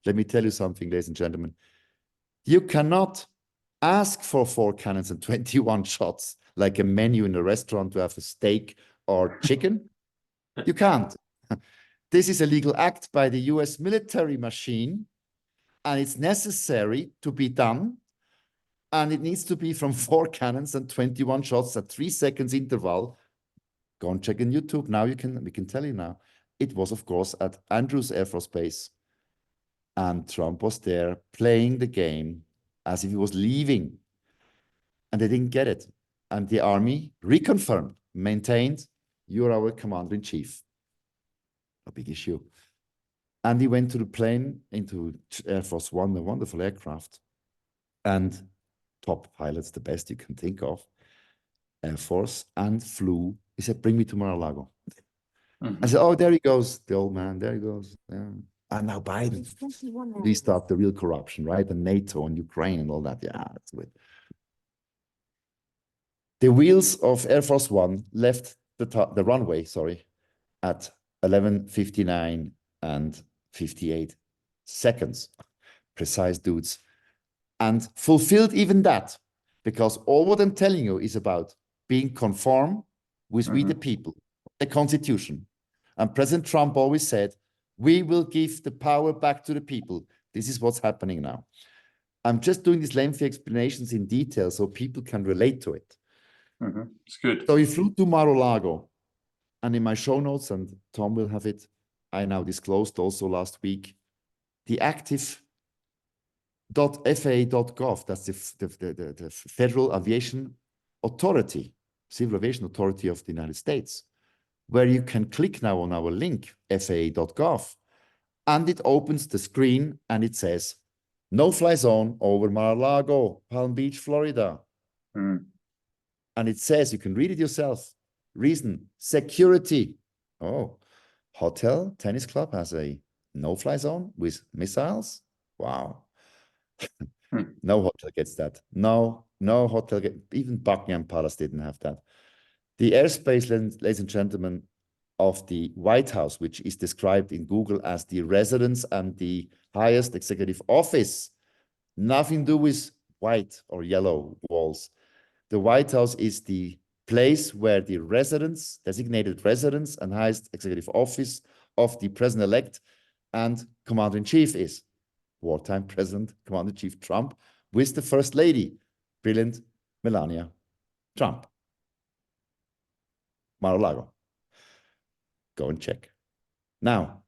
Let me tell you something, ladies and gentlemen. You cannot ask for 4 cannons and 21 shots like a menu in a restaurant to have a steak or chicken. You can't. This is a legal act by the US military machine, and it's necessary to be done. And it needs to be from 4 cannons and 21 shots at 3 seconds interval. Go and check in YouTube. Now we can tell you now. It was, of course, at Andrews Air Force Base. And Trump was there playing the game as if he was leaving. And they didn't get it. And the army reconfirmed, maintained, you're our commander-in-chief. A big issue. And he went to the plane, into Air Force One, a wonderful aircraft. And top pilots, the best you can think of, Air Force, and flew. He said, bring me to Mar-a-Lago. I said, oh, there he goes, the old man, there he goes. Yeah. And now Biden, restart the real corruption, right? And NATO and Ukraine and all that. Yeah, that's good. The wheels of Air Force One left the runway, at 11:59 and 58 seconds. Precise dudes. And fulfilled even that, because all what I'm telling you is about being conform with we the people, the Constitution. And President Trump always said, we will give the power back to the people. This is what's happening now. I'm just doing these lengthy explanations in detail so people can relate to it. It's good. So he flew to Mar-a-Lago, and in my show notes, and Tom will have it, I now disclosed also last week, the active .faa.gov, that's the Federal Aviation Authority, Civil Aviation Authority of the United States, where you can click now on our link, faa.gov, and it opens the screen and it says, no-fly zone over Mar-a-Lago, Palm Beach, Florida. And it says, you can read it yourself, reason, security. Oh, hotel, tennis club has a no-fly zone with missiles? Wow. No hotel gets that. No hotel, even Buckingham Palace didn't have that. The airspace, ladies and gentlemen, of the White House, which is described in Google as the residence and the highest executive office, nothing to do with white or yellow walls. The White House is the place where the residence, designated residence and highest executive office of the president-elect and commander-in-chief is. Wartime President, Commander-in-Chief Trump, with the First Lady, brilliant Melania Trump. Mar-a-Lago. Go and check. Now,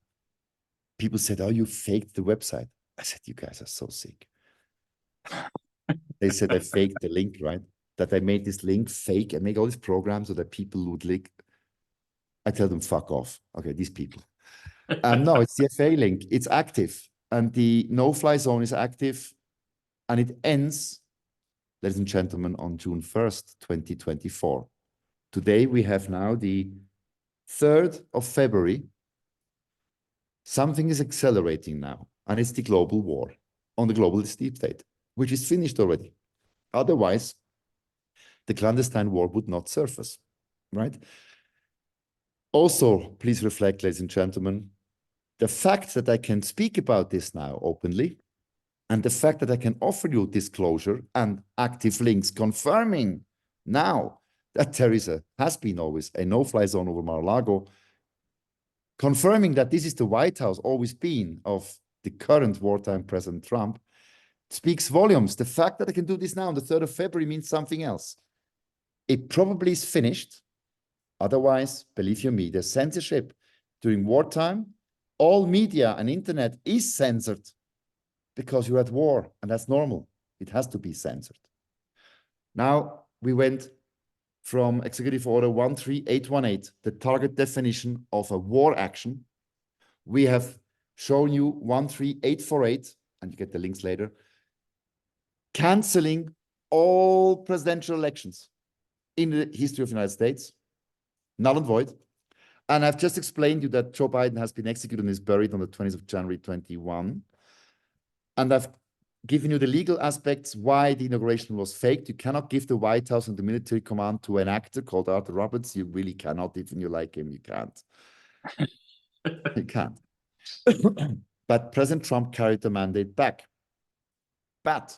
people said, oh, you faked the website. I said, you guys are so sick. They said I faked the link, right? That I made this link fake and make all these programs so that people would link. I tell them, fuck off. Okay, these people. No, it's the FAA link. It's active. And the no-fly zone is active. And it ends, ladies and gentlemen, on June 1st, 2024. Today, we have now the 3rd of February. Something is accelerating now, and it's the global war on the global deep state, which is finished already. Otherwise, the clandestine war would not surface, right? Also, please reflect, ladies and gentlemen, the fact that I can speak about this now openly, and the fact that I can offer you disclosure and active links confirming now that there has been always a no-fly zone over Mar-a-Lago, confirming that this is the White House always been of the current wartime President Trump, speaks volumes. The fact that I can do this now on the 3rd of February means something else. It probably is finished. Otherwise, believe you me, the censorship during wartime, all media and internet is censored because you're at war, and that's normal. It has to be censored. Now, we went from Executive Order 13818, the target definition of a war action. We have shown you 13848, and you get the links later, canceling all presidential elections in the history of the United States, null and void. And I've just explained to you that Joe Biden has been executed and is buried on the 20th of January 21. And I've given you the legal aspects why the inauguration was faked. You cannot give the White House and the military command to an actor called Arthur Roberts. You really cannot, even you like him, you can't. You can't. But President Trump carried the mandate back. But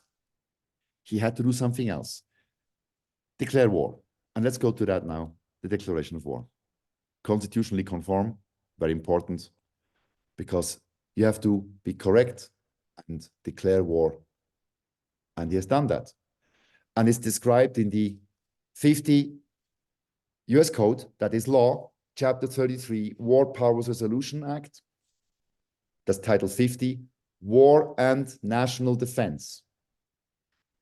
he had to do something else. Declare war. And let's go to that now, the declaration of war. Constitutionally conform, very important, because you have to be correct and declare war. And he has done that. And it's described in the 50 US Code, that is law, Chapter 33, War Powers Resolution Act. That's Title 50, War and National Defense.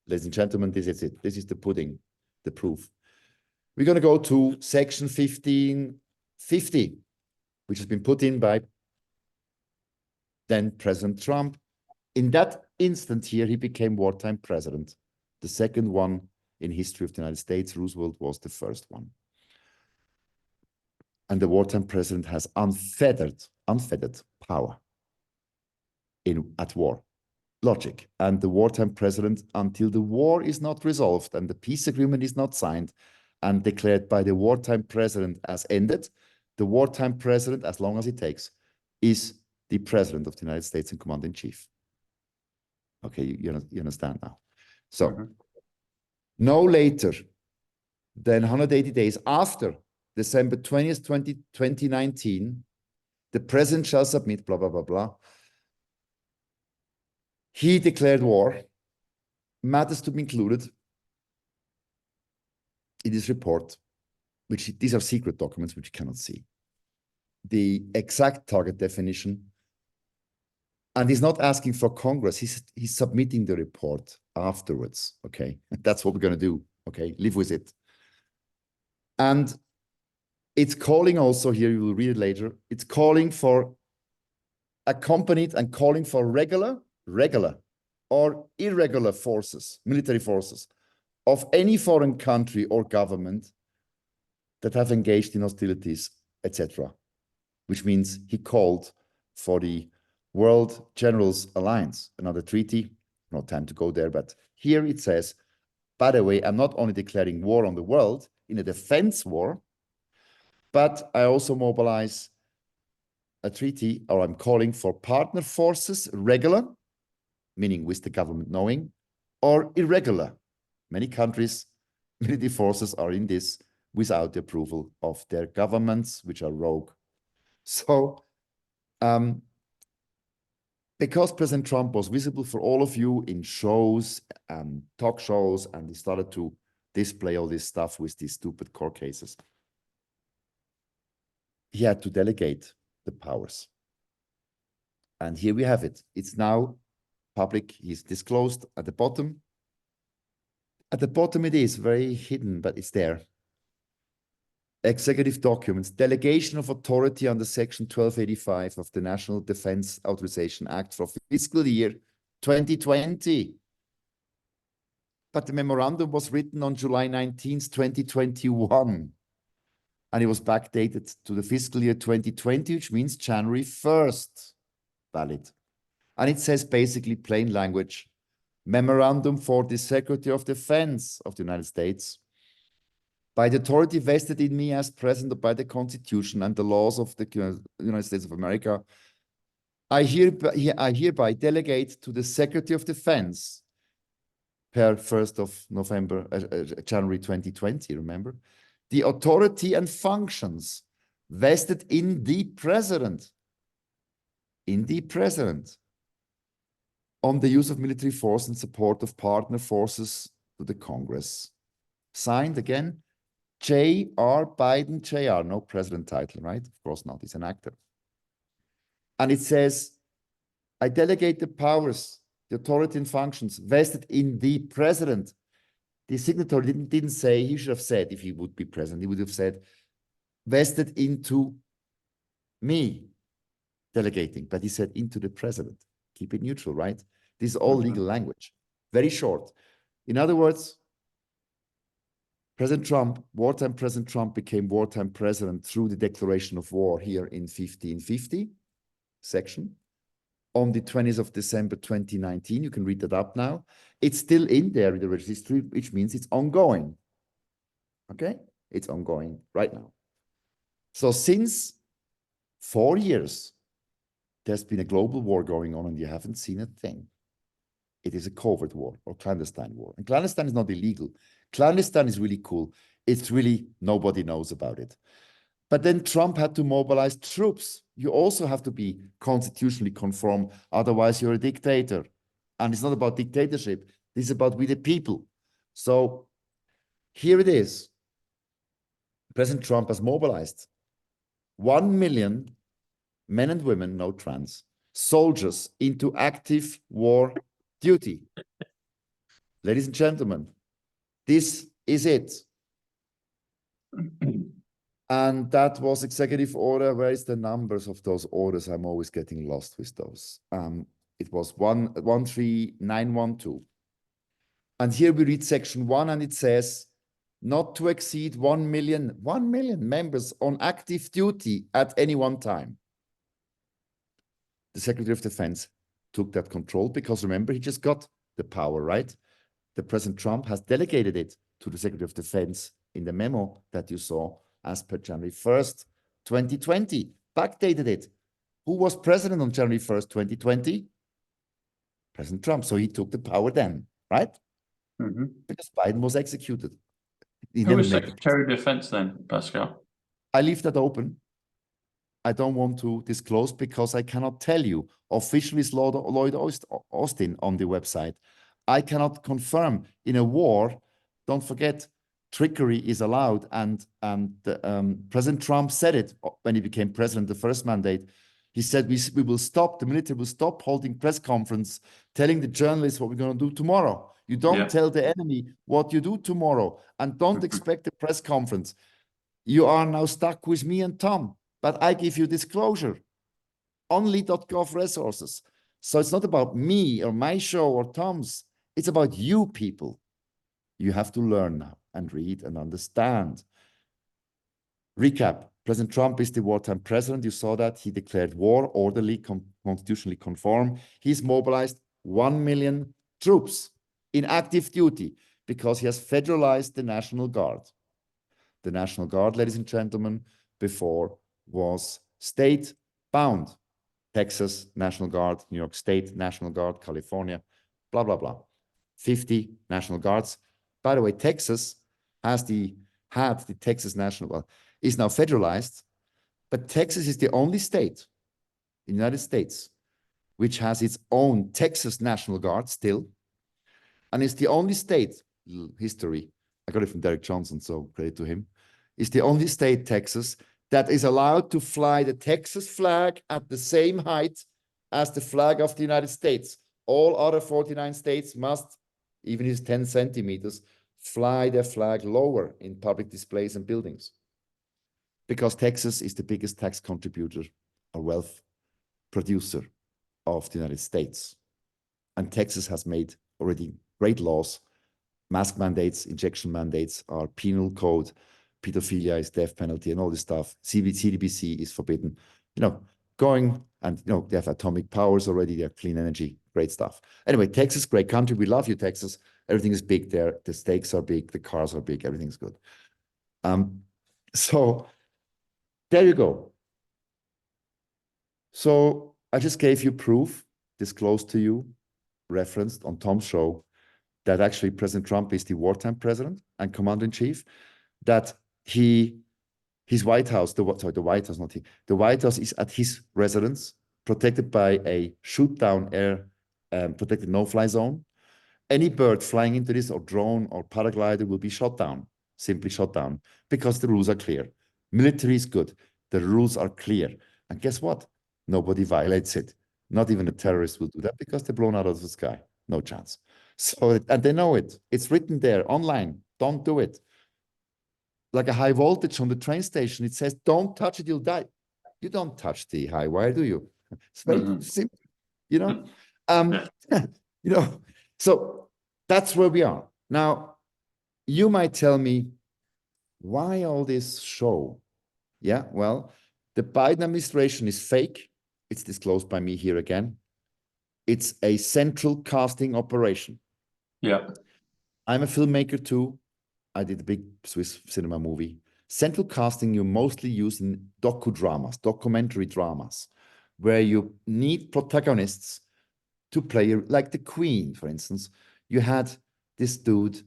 Ladies and gentlemen, this is it. This is the pudding, the proof. We're going to go to Section 1550, which has been put in by then President Trump. In that instant here, he became wartime president. The second one in history of the United States. Roosevelt was the first one. And the wartime president has unfettered power at war. Logic. And the wartime president, until the war is not resolved and the peace agreement is not signed and declared by the wartime president as ended, the wartime president, as long as it takes, is the president of the United States and commander-in-chief. Okay, you understand now. So, no later than 180 days after December 20th, 2019, the president shall submit, blah, blah, blah, blah. He declared war. Matters to be included in this report, which these are secret documents which you cannot see. The exact target definition. And he's not asking for Congress. He's submitting the report afterwards. Okay, that's what we're going to do. Okay, live with it. And it's calling also here, you will read it later. It's calling for accompanied and calling for regular or irregular forces, military forces of any foreign country or government that have engaged in hostilities, etc. Which means he called for the World Generals Alliance, another treaty, no time to go there, but here it says, by the way, I'm not only declaring war on the world in a defense war, but I also mobilize a treaty, or I'm calling for partner forces, regular, meaning with the government knowing, or irregular. Many countries, military forces are in this without the approval of their governments, which are rogue. So, because President Trump was visible for all of you in shows and talk shows, and he started to display all this stuff with these stupid court cases, he had to delegate the powers. And here we have it. It's now public. He's disclosed at the bottom. At the bottom it is very hidden, but it's there. Executive documents, delegation of authority under Section 1285 of the National Defense Authorization Act for fiscal year 2020. But the memorandum was written on July 19th, 2021. And it was backdated to the fiscal year 2020, which means January 1st, valid. And it says basically plain language, memorandum for the Secretary of Defense of the United States, by the authority vested in me as president by the Constitution and the laws of the United States of America, I hereby delegate to the Secretary of Defense per 1st of November, January 2020, remember, the authority and functions vested in the president, on the use of military force in support of partner forces to the Congress. Signed again, J.R. Biden, J.R., no president title, right? Of course not, he's an actor. And it says, I delegate the powers, the authority and functions vested in the president. The signatory didn't say, he should have said, if he would be president, he would have said, vested into me, delegating, but he said into the president. Keep it neutral, right? This is all legal language. Very short. In other words, President Trump, wartime President Trump became wartime president through the declaration of war here in 1550 section. On the 20th of December 2019, you can read that up now. It's still in there in the registry, which means it's ongoing. Okay? It's ongoing right now. So since 4 years, there's been a global war going on and you haven't seen a thing. It is a covert war or clandestine war. And clandestine is not illegal. Clandestine is really cool. It's really, nobody knows about it. But then Trump had to mobilize troops. You also have to be constitutionally conform. Otherwise, you're a dictator. And it's not about dictatorship. This is about we the people. So here it is. President Trump has mobilized 1 million men and women, no trans, soldiers into active war duty. Ladies and gentlemen, this is it. And that was executive order. Where is the numbers of those orders? I'm always getting lost with those. It was 13912. And here we read section 1 and it says, not to exceed 1 million members on active duty at any one time. The Secretary of Defense took that control because remember, he just got the power, right? The President Trump has delegated it to the Secretary of Defense in the memo that you saw as per January 1st, 2020, backdated it. Who was president on January 1st, 2020? President Trump. So he took the power then, right? Mm-hmm. Because Biden was executed. Who was Secretary of Defense then, Pascal? I leave that open. I don't want to disclose because I cannot tell you. Officially, it's Lloyd Austin on the website. I cannot confirm in a war. Don't forget, trickery is allowed. And President Trump said it when he became president, the first mandate. He said, we will stop, the military will stop holding press conference, telling the journalists what we're going to do tomorrow. You don't tell the enemy what you do tomorrow and don't expect a press conference. You are now stuck with me and Tom, but I give you disclosure. Only.gov resources. So it's not about me or my show or Tom's. It's about you people. You have to learn now and read and understand. Recap. President Trump is the wartime president. You saw that. He declared war, orderly, constitutionally conform. He's mobilized 1 million troops in active duty because he has federalized the National Guard. The National Guard, ladies and gentlemen, before was state-bound. Texas, National Guard, New York State, National Guard, California, blah, blah, blah. 50 National Guards. By the way, Texas had the Texas National Guard, is now federalized, but Texas is the only state in the United States which has its own Texas National Guard still, and it's the only state, history, I got it from Derek Johnson, so credit to him, is the only state, Texas, that is allowed to fly the Texas flag at the same height as the flag of the United States. All other 49 states must, even if it's 10 centimeters, fly their flag lower in public displays and buildings. Because Texas is the biggest tax contributor or wealth producer of the United States. And Texas has made already great laws. Mask mandates, injection mandates are penal code. Pedophilia is death penalty and all this stuff. CDBC is forbidden. You know, going and, you know, they have atomic powers already. They have clean energy, great stuff. Anyway, Texas, great country. We love you, Texas. Everything is big there. The stakes are big. The cars are big. Everything's good. So there you go. So I just gave you proof, disclosed to you, referenced on Tom's show, that actually President Trump is the wartime president and commander-in-chief, that his White House, the White House, not he, the White House is at his residence, protected by a shoot-down air protected no-fly zone. Any bird flying into this or drone or paraglider will be shot down, simply shot down, because the rules are clear. Military is good. The rules are clear. And guess what? Nobody violates it. Not even a terrorist will do that because they're blown out of the sky. No chance. So, and they know it. It's written there online. Don't do it. Like a high voltage on the train station, it says, don't touch it, you'll die. You don't touch the high wire, do you? It's very simple, you know? You know, so That's where we are. Now, you might tell me, why all this show? Yeah, well, the Biden administration is fake. It's disclosed by me here again. It's a central casting operation. Yeah. I'm a filmmaker too. I did a big Swiss cinema movie. Central casting you mostly use in docudramas, documentary dramas, where you need protagonists to play, like the Queen, for instance. You had this dude,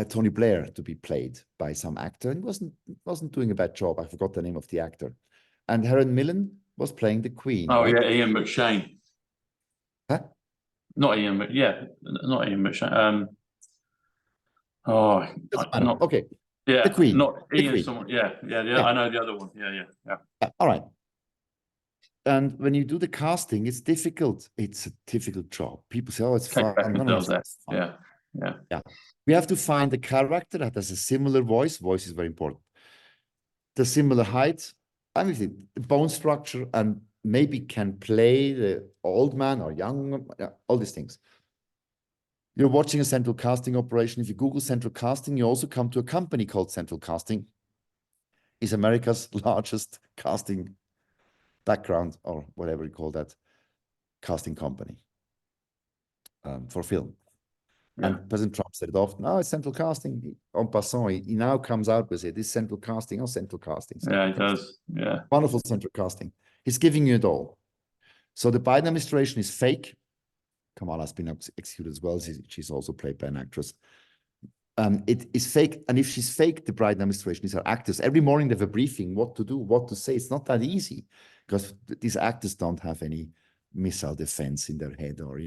Tony Blair, to be played by some actor, and wasn't doing a bad job. I forgot the name of the actor. And Helen Mirren was playing the Queen. Oh right? yeah, Ian McShane. Huh? Not Ian, not Ian McShane. Oh, Doesn't matter. not Okay, yeah, the Queen. not The Ian. Queen. Someone, yeah. Yeah. I know the other one. Yeah. All right. And when you do the casting, it's difficult. It's a difficult job. People say, "Oh, it's Kate fun." I'm gonna have Beckinsale's fun. there. Yeah. We have to find a character that has a similar voice. Voice is very important. The similar height, everything, the bone structure, and maybe can play the old man or young, all these things. You're watching a central casting operation. If you Google central casting, you also come to a company called Central Casting. It's America's largest casting background, or whatever you call that, casting company for film. Yeah. And President Trump said it often, "Oh, it's central casting." En passant, he now comes out with it. This central casting, central casting. Yeah, it does. Yeah. Wonderful central casting. He's giving you it all. So the Biden administration is fake. Kamala's been executed as well. She's also played by an actress. It is fake. And if she's fake, the Biden administration, these are actors. Every morning they have a briefing, what to do, what to say. It's not that easy because these actors don't have any missile defense in their head or,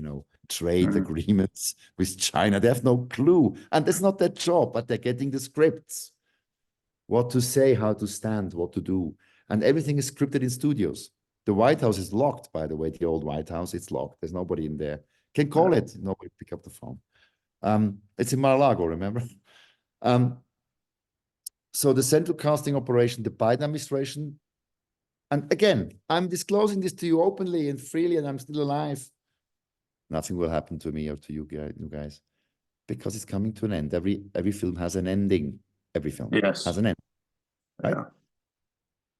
trade agreements with China. They have no clue. And that's not their job, but they're getting the scripts. What to say, how to stand, what to do. And everything is scripted in studios. The White House is locked, by the way, the old White House, it's locked. There's nobody in there. Can call it, nobody pick up the phone. It's in Mar-a-Lago, remember? So the central casting operation, the Biden administration, and again, I'm disclosing this to you openly and freely, and I'm still alive. Nothing will happen to me or to you guys, because it's coming to an end. Every film has an ending. Every film has an end, right? Yeah.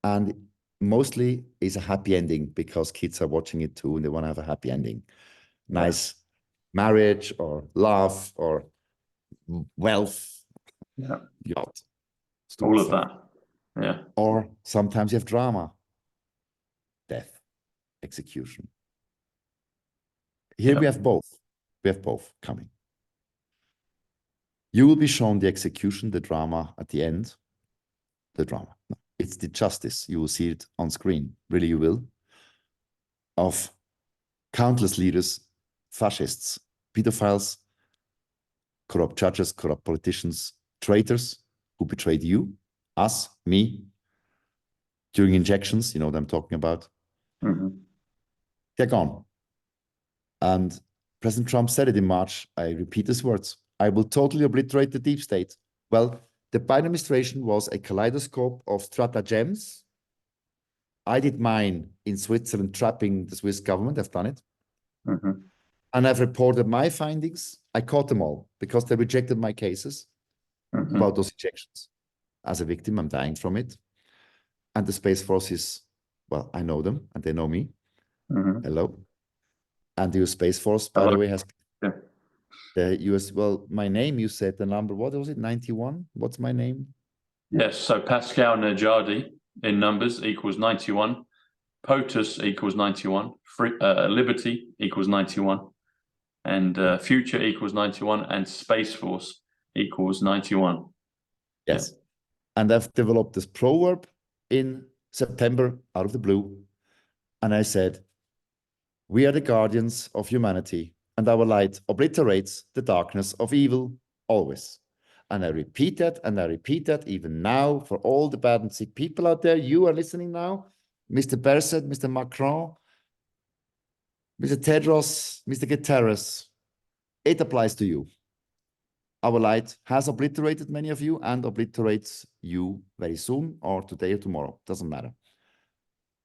And mostly is a happy ending because kids are watching it too, and they want to have a happy ending. Nice marriage or love or wealth, yacht, all of that. Yeah. Or sometimes you have drama, death, execution. Here we have both. We have both coming. You will be shown the execution, the drama at the end. The drama. No, it's the justice. You will see it on screen. Really, you will. Of countless leaders, fascists, pedophiles, corrupt judges, corrupt politicians, traitors who betrayed you, us, me, during injections, you know what I'm talking about. They're gone. And President Trump said it in March. I repeat his words. "I will totally obliterate the deep state." Well, the Biden administration was a kaleidoscope of stratagems. I did mine in Switzerland, trapping the Swiss government. I've done it. And I've reported my findings. I caught them all because they rejected my cases about those injections. As a victim, I'm dying from it. And the Space Force is, well, I know them and they know me. Hello. And the US Space Force, by the way, has the US, well, my name, you said the number, what was it, 91? What's my name? Yes, so PASCAL NAJADI in numbers equals 91. POTUS equals 91. Liberty equals 91. And Future equals 91. And Space Force equals 91. Yes. Yeah. And I've developed this proverb in September out of the blue. And I said, "We are the guardians of humanity, and our light obliterates the darkness of evil always." And I repeat that even now for all the bad and sick people out there. You are listening now, Mr. Berset, Mr. Macron, Mr. Tedros, Mr. Guterres. It applies to you. Our light has obliterated many of you and obliterates you very soon or today or tomorrow. Doesn't matter.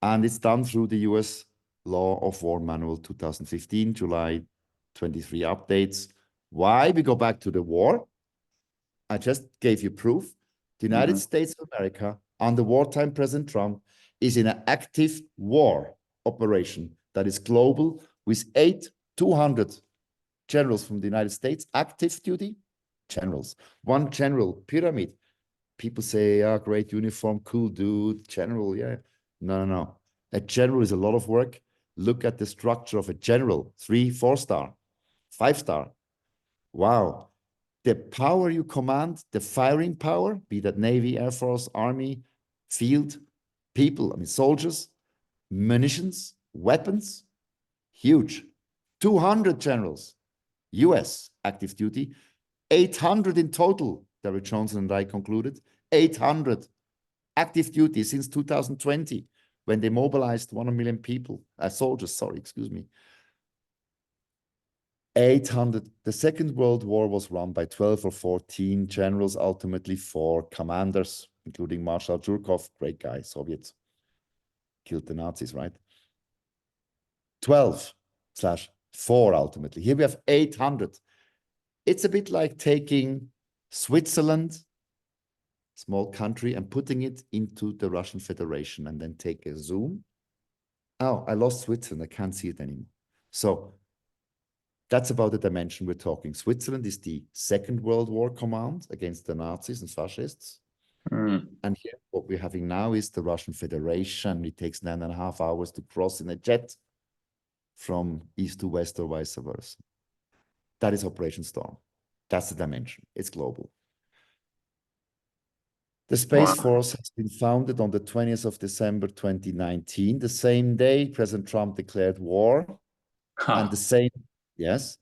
And it's done through the US Law of War Manual 2015, July 23 updates. Why? We go back to the war. I just gave you proof. The United States of America, under wartime President Trump, is in an active war operation that is global with 200 generals from the United States, active duty generals. One general pyramid. People say, yeah, great uniform, cool dude, general, yeah. No, no, no. A general is a lot of work. Look at the structure of a general, 3, 4-star, 5-star. Wow. The power you command, the firing power, be that Navy, Air Force, Army, field, people, I mean, soldiers, munitions, weapons, huge. 200 generals, US active duty, 800 in total, Derek Johnson and I concluded, 800 active duty since 2020, when they mobilized 1 million people, soldiers, sorry, excuse me. 800. The Second World War was run by 12 or 14 generals, ultimately 4 commanders, including Marshal Zhukov, great guy, Soviets, killed the Nazis, right? 12/4 ultimately. Here we have 800. It's a bit like taking Switzerland, small country, and putting it into the Russian Federation and then take a zoom. Oh, I lost Switzerland. I can't see it anymore. So that's about the dimension we're talking. Switzerland is the Second World War command against the Nazis and fascists. And here, what we're having now is the Russian Federation. It takes 9.5 hours to cross in a jet from east to west or vice versa. That is Operation Storm. That's the dimension. It's global. The Space Force has been founded on the 20th of December 2019. The same day, President Trump declared war. And the same, yes.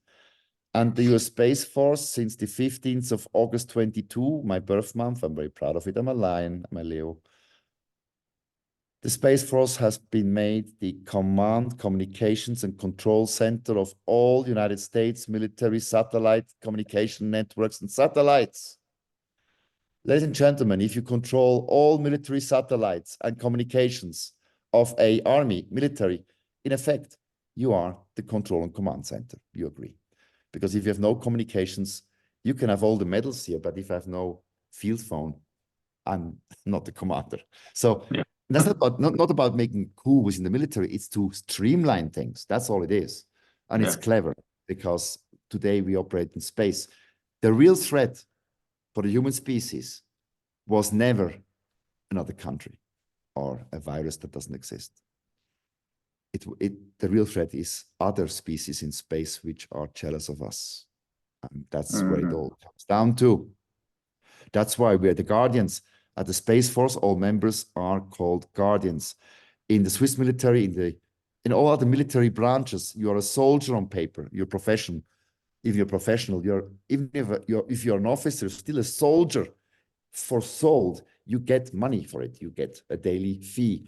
And the US Space Force, since the 15th of August 22, my birth month, I'm very proud of it. I'm a lion, I'm a Leo. The Space Force has been made the command, communications, and control center of all United States military satellite communication networks and satellites. Ladies and gentlemen, if you control all military satellites and communications of an army, military, in effect, you are the control and command center. You agree? Because if you have no communications, you can have all the medals here, but if I have no field phone, I'm not the commander. So yeah. That's not about making coup within the military. It's to streamline things. That's all it is. And it's clever because today we operate in space. The real threat for the human species was never another country or a virus that doesn't exist. The real threat is other species in space which are jealous of us. And that's where it all comes down to. That's why we're the guardians. At the Space Force, all members are called guardians. In the Swiss military, in all other military branches, you are a soldier on paper. You're professional. If you're professional, even if you're an officer, still a soldier. For sold, you get money for it. You get a daily fee.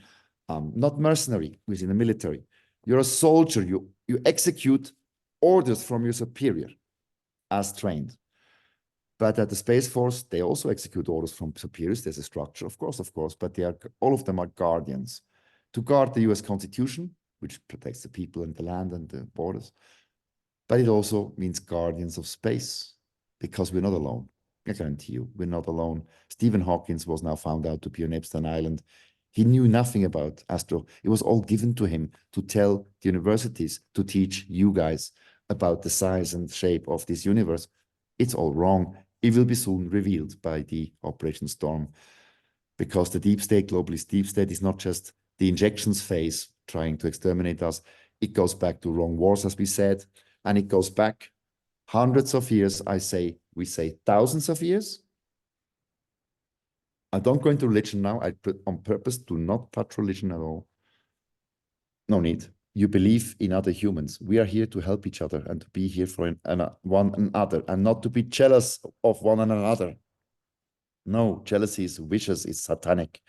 Not mercenary within the military. You're a soldier. You execute orders from your superior as trained. But at the Space Force, they also execute orders from superiors. There's a structure, of course, but all of them are guardians. To guard the US Constitution, which protects the people and the land and the borders. But it also means guardians of space, because we're not alone. I guarantee you, we're not alone. Stephen Hawking was now found out to be on Epstein Island. He knew nothing about astro. It was all given to him to tell the universities, to teach you guys about the size and shape of this universe. It's all wrong. It will be soon revealed by the Operation Storm, because the deep state, globalist deep state, is not just the injections phase trying to exterminate us. It goes back to wrong wars, as we said, and it goes back hundreds of years. We say thousands of years. I don't go into religion now. I put on purpose, do not touch religion at all. No need. You believe in other humans. We are here to help each other and to be here for one another and not to be jealous of one another. No, jealousy is vicious, it's satanic.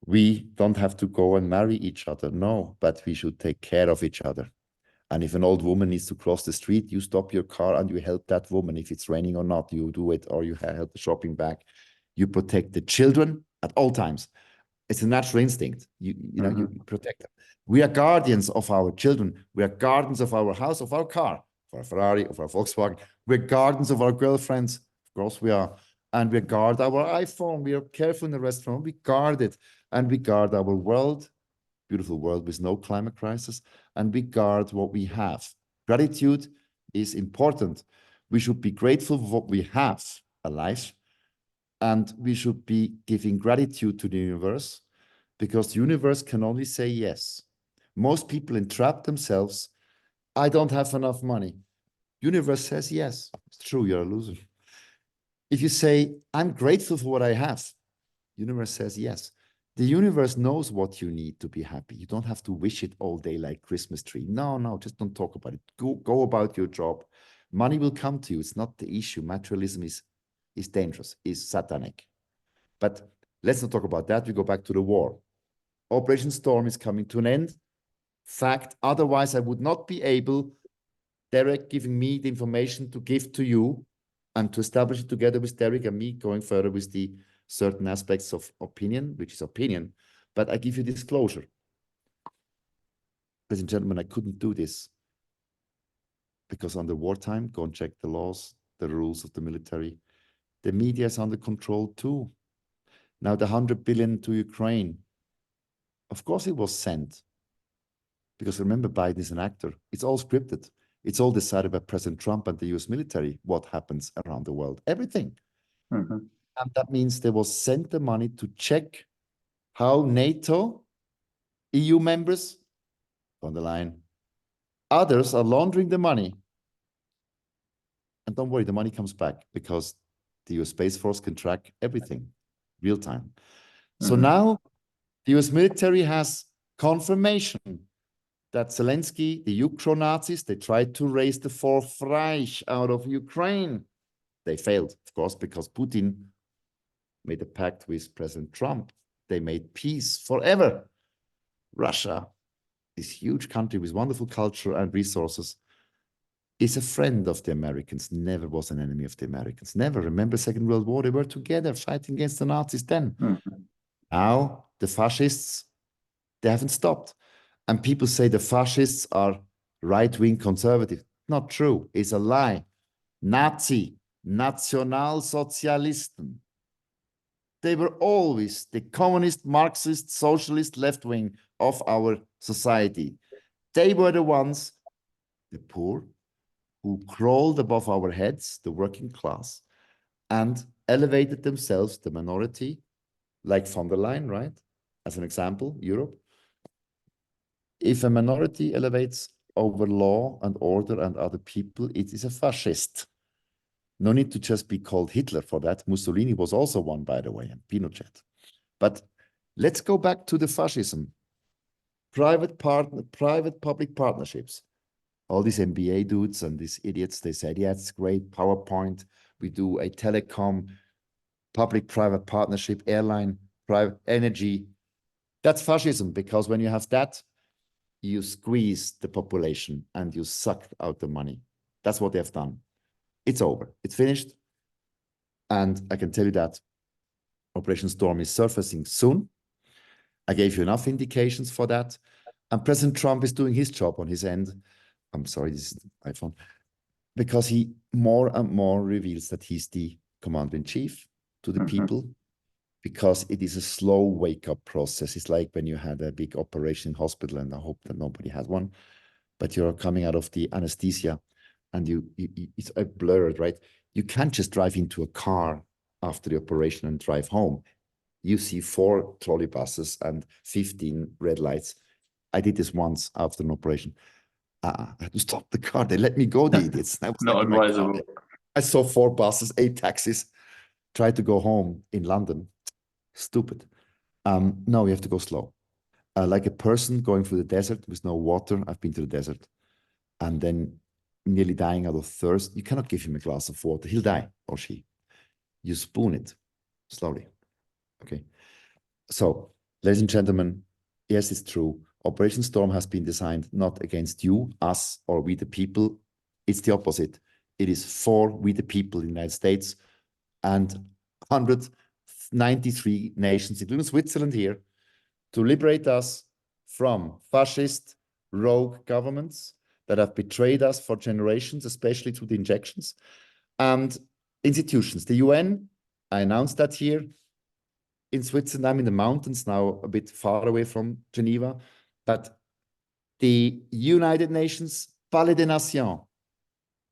We don't have to go and marry each other, no, but we should take care of each other. And if an old woman needs to cross the street, you stop your car and you help that woman. If it's raining or not, you do it, or you help the shopping bag. You protect the children at all times. It's a natural instinct. You protect them. We are guardians of our children. We are guardians of our house, of our car, of our Ferrari, of our Volkswagen. We're guardians of our girlfriends. Of course we are. And we guard our iPhone. We are careful in the restaurant. We guard it. And we guard our world, beautiful world with no climate crisis. And we guard what we have. Gratitude is important. We should be grateful for what we have, alive. And we should be giving gratitude to the universe, because the universe can only say yes. Most people entrap themselves. I don't have enough money. Universe says yes. It's true, you're a loser. If you say, I'm grateful for what I have, universe says yes. The universe knows what you need to be happy. You don't have to wish it all day like Christmas tree. No, just don't talk about it. Go about your job. Money will come to you. It's not the issue. Materialism is dangerous, is satanic. But let's not talk about that. We go back to the war. Operation Storm is coming to an end. Fact, otherwise I would not be able, Derek giving me the information to give to you and to establish it together with Derek and me going further with the certain aspects of opinion, which is opinion, but I give you disclosure. Ladies and gentlemen, I couldn't do this because under wartime, go and check the laws, the rules of the military. The media is under control too. Now the 100 billion to Ukraine, of course it was sent. Because remember, Biden is an actor. It's all scripted. It's all decided by President Trump and the US military, what happens around the world, everything. Mm-hmm. And that means they will send the money to check how NATO, EU members, on the line, others are laundering the money. And don't worry, the money comes back because the US Space Force can track everything real time. So now the US military has confirmation that Zelensky, the Ukro-Nazis, they tried to raise the Fourth Reich out of Ukraine. They failed, of course, because Putin made a pact with President Trump. They made peace forever. Russia, this huge country with wonderful culture and resources, is a friend of the Americans, never was an enemy of the Americans. Never. Remember Second World War? They were together fighting against the Nazis then. Now, the fascists, they haven't stopped. And people say the fascists are right-wing conservative. Not true. It's a lie. Nazi, Nationalsozialisten. They were always the communist, Marxist, socialist left wing of our society. They were the ones, the poor, who crawled above our heads, the working class, and elevated themselves, the minority, like von der Leyen, right? As an example, Europe. If a minority elevates over law and order and other people, it is a fascist. No need to just be called Hitler for that. Mussolini was also one, by the way, and Pinochet. But let's go back to the fascism. Private-public partnerships. All these MBA dudes and these idiots, they said, yeah, it's great, PowerPoint. We do a telecom, public-private partnership, airline, private energy. That's fascism, because when you have that, you squeeze the population and you suck out the money. That's what they have done. It's over. It's finished. And I can tell you that Operation Storm is surfacing soon. I gave you enough indications for that. And President Trump is doing his job on his end. I'm sorry, this is iPhone. Because he more and more reveals that he's the commander-in-chief to the people. Because it is a slow wake-up process. It's like when you had a big operation in hospital, and I hope that nobody had one, but you're coming out of the anesthesia and it's blurred, right? You can't just drive into a car after the operation and drive home. You see 4 trolley buses and 15 red lights. I did this once after an operation. I had to stop the car. They let me go, the idiots. I was Not advisable. I saw 4 buses, 8 taxis, tried to go home in London. Stupid. No, you have to go slow. Like a person going through the desert with no water. I've been to the desert. And then nearly dying out of thirst. You cannot give him a glass of water. He'll die, or she. You spoon it slowly. Okay. So, ladies and gentlemen, yes, it's true. Operation Storm has been designed not against you, us, or we the people. It's the opposite. It is for we the people in the United States and 193 nations, including Switzerland here, to liberate us from fascist, rogue governments, that have betrayed us for generations, especially through the injections. And institutions, the UN, I announced that here in Switzerland. I'm in the mountains now, a bit far away from Geneva, but the United Nations Palais des Nations,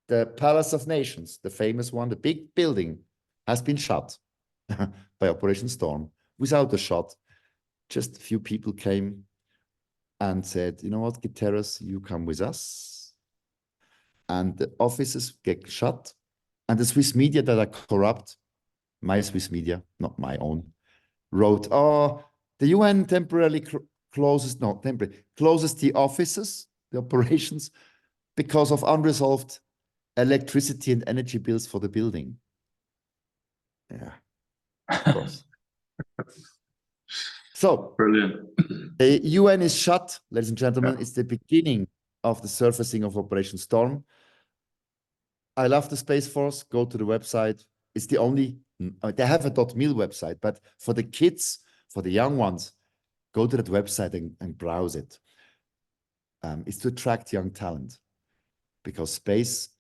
the Palace of Nations, the famous one, the big building, has been shut by Operation Storm without a shot. Just a few people came and said, you know what, Guterres, you come with us. And the offices get shut. And the Swiss media that are corrupt, my Swiss media, not my own, wrote, oh, the UN temporarily closes the offices, the operations, because of unresolved electricity and energy bills for the building. Yeah, of course. So, Brilliant. the UN is shut, ladies and gentlemen. It's the beginning of the surfacing of Operation Storm. I love the Space Force. Go to the website. It's the only, they have a .mil website, but for the kids, for the young ones, go to that website and browse it. It's to attract young talent, because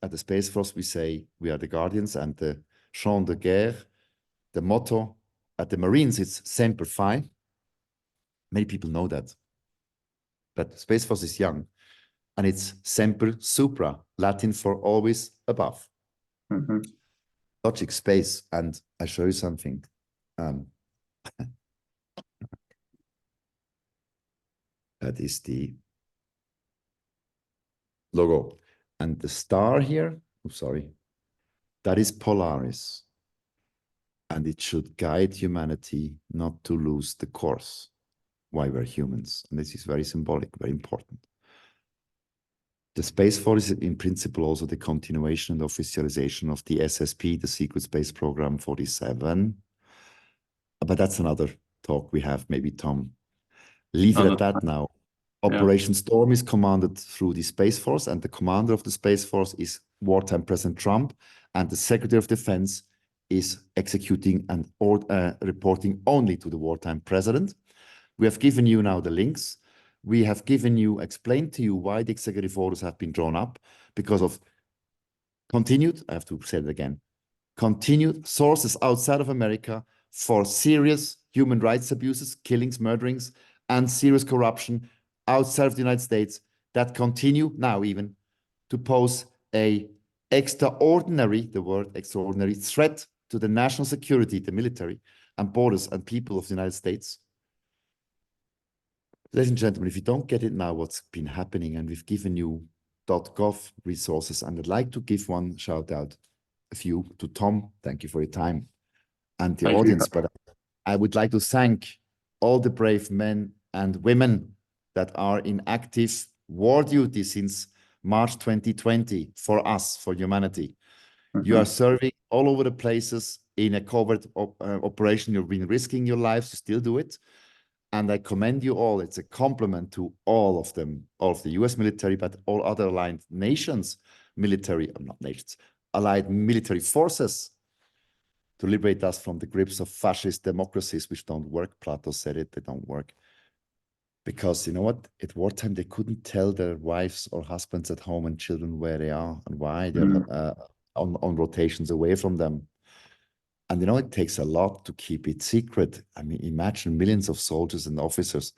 at the Space Force, we say we are the guardians, and the chant de guerre, the motto at the Marines, it's Semper Fi. Many people know that, but Space Force is young, and it's Semper Supra, Latin for always above. Mm-hmm. Logic space, and I show you something. That is the logo, and the star here, sorry, that is Polaris, and it should guide humanity not to lose the course, why we're humans. And this is very symbolic, very important. The Space Force is in principle also the continuation and officialization of the SSP, the Secret Space Program 47. But that's another talk we have, maybe, Tom. Leave it at that now. Operation Storm is commanded through the Space Force, and the commander of the Space Force is wartime President Trump, and the Secretary of Defense is executing and reporting only to the wartime president. We have given you now the links. We have explained to you why the executive orders have been drawn up, because of continued, I have to say it again, continued sources outside of America for serious human rights abuses, killings, murderings, and serious corruption outside of the United States that continue now even to pose a extraordinary, the word extraordinary, threat to the national security, the military, and borders and people of the United States. Ladies and gentlemen, if you don't get it now, what's been happening, and we've given you .gov resources, and I'd like to give one shout out, a few, to Tom. Thank you for your time, and the audience. But I would like to thank all the brave men and women that are in active war duty since March 2020 for us, for humanity. Mm-hmm. You are serving all over the places in a covert operation. You've been risking your lives to still do it. And I commend you all. It's a compliment to all of them, all of the US military, but all other aligned nations, allied military forces, to liberate us from the grips of fascist democracies, which don't work. Plato said it, they don't work. Because you know what? At wartime, they couldn't tell their wives or husbands at home and children where they are and why they're on rotations away from them. And you know, it takes a lot to keep it secret. I mean, imagine millions of soldiers and officers.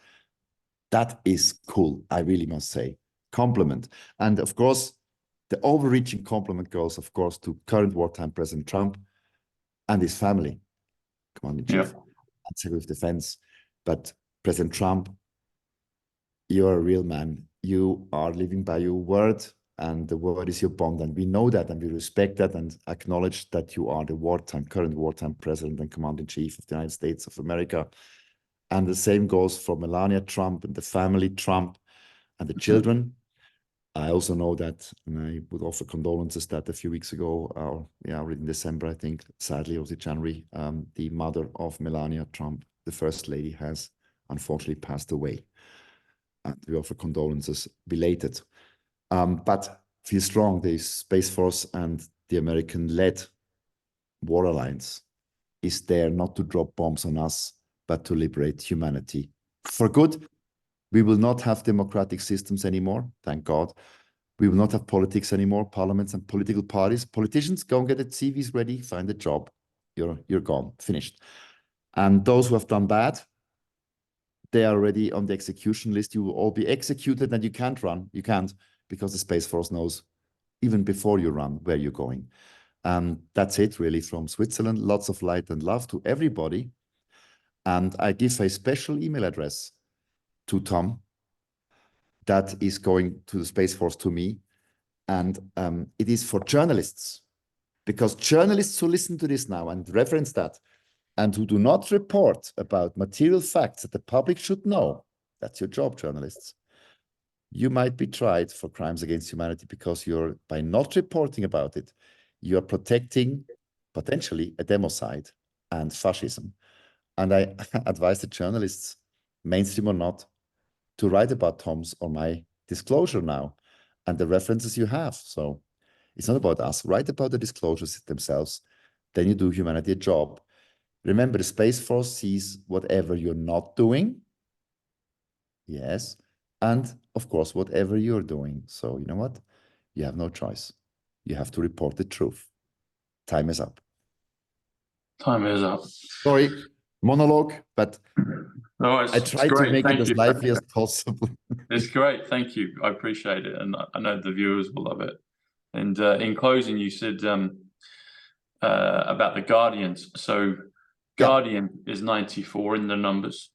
That is cool, I really must say. Compliment. And of course, the overreaching compliment goes, of course, to current wartime President Trump and his family, Commander-in-Chief, and Secretary of Defense. But President Trump, you're a real man. You are living by your word, and the word is your bond. And we know that, and we respect that, and acknowledge that you are the current wartime president and commander-in-chief of the United States of America. And the same goes for Melania Trump and the family Trump and the children. I also know that, and I would offer condolences that a few weeks ago, already in December, I think, sadly, or was it January, the mother of Melania Trump, the first lady, has unfortunately passed away. And we offer condolences belated. But feel strong, the Space Force and the American-led War Alliance is there not to drop bombs on us, but to liberate humanity for good. We will not have democratic systems anymore, thank God. We will not have politics anymore, parliaments and political parties. Politicians, go and get the CVs ready, find a job. You're gone, finished. And those who have done bad, they are already on the execution list. You will all be executed, and you can't run. You can't, because the Space Force knows even before you run where you're going. And that's it really from Switzerland. Lots of light and love to everybody. And I give a special email address to Tom that is going to the Space Force to me. And it is for journalists, because journalists who listen to this now and reference that and who do not report about material facts that the public should know, that's your job, journalists. You might be tried for crimes against humanity, because you're, by not reporting about it, you're protecting potentially a democide and fascism. And I advise the journalists, mainstream or not, to write about Tom's or my disclosure now and the references you have. So it's not about us. Write about the disclosures themselves. Then you do humanity a job. Remember, the Space Force sees whatever you're not doing. Yes. And of course, whatever you're doing. So you know what? You have no choice. You have to report the truth. Time is up. Time is up. Sorry, monologue, but No, I try to make it as lively as possible. It's great. Thank you. I appreciate it. And I know the viewers will love it. And in closing, you said about the Guardians. So Guardian is 94 in the numbers.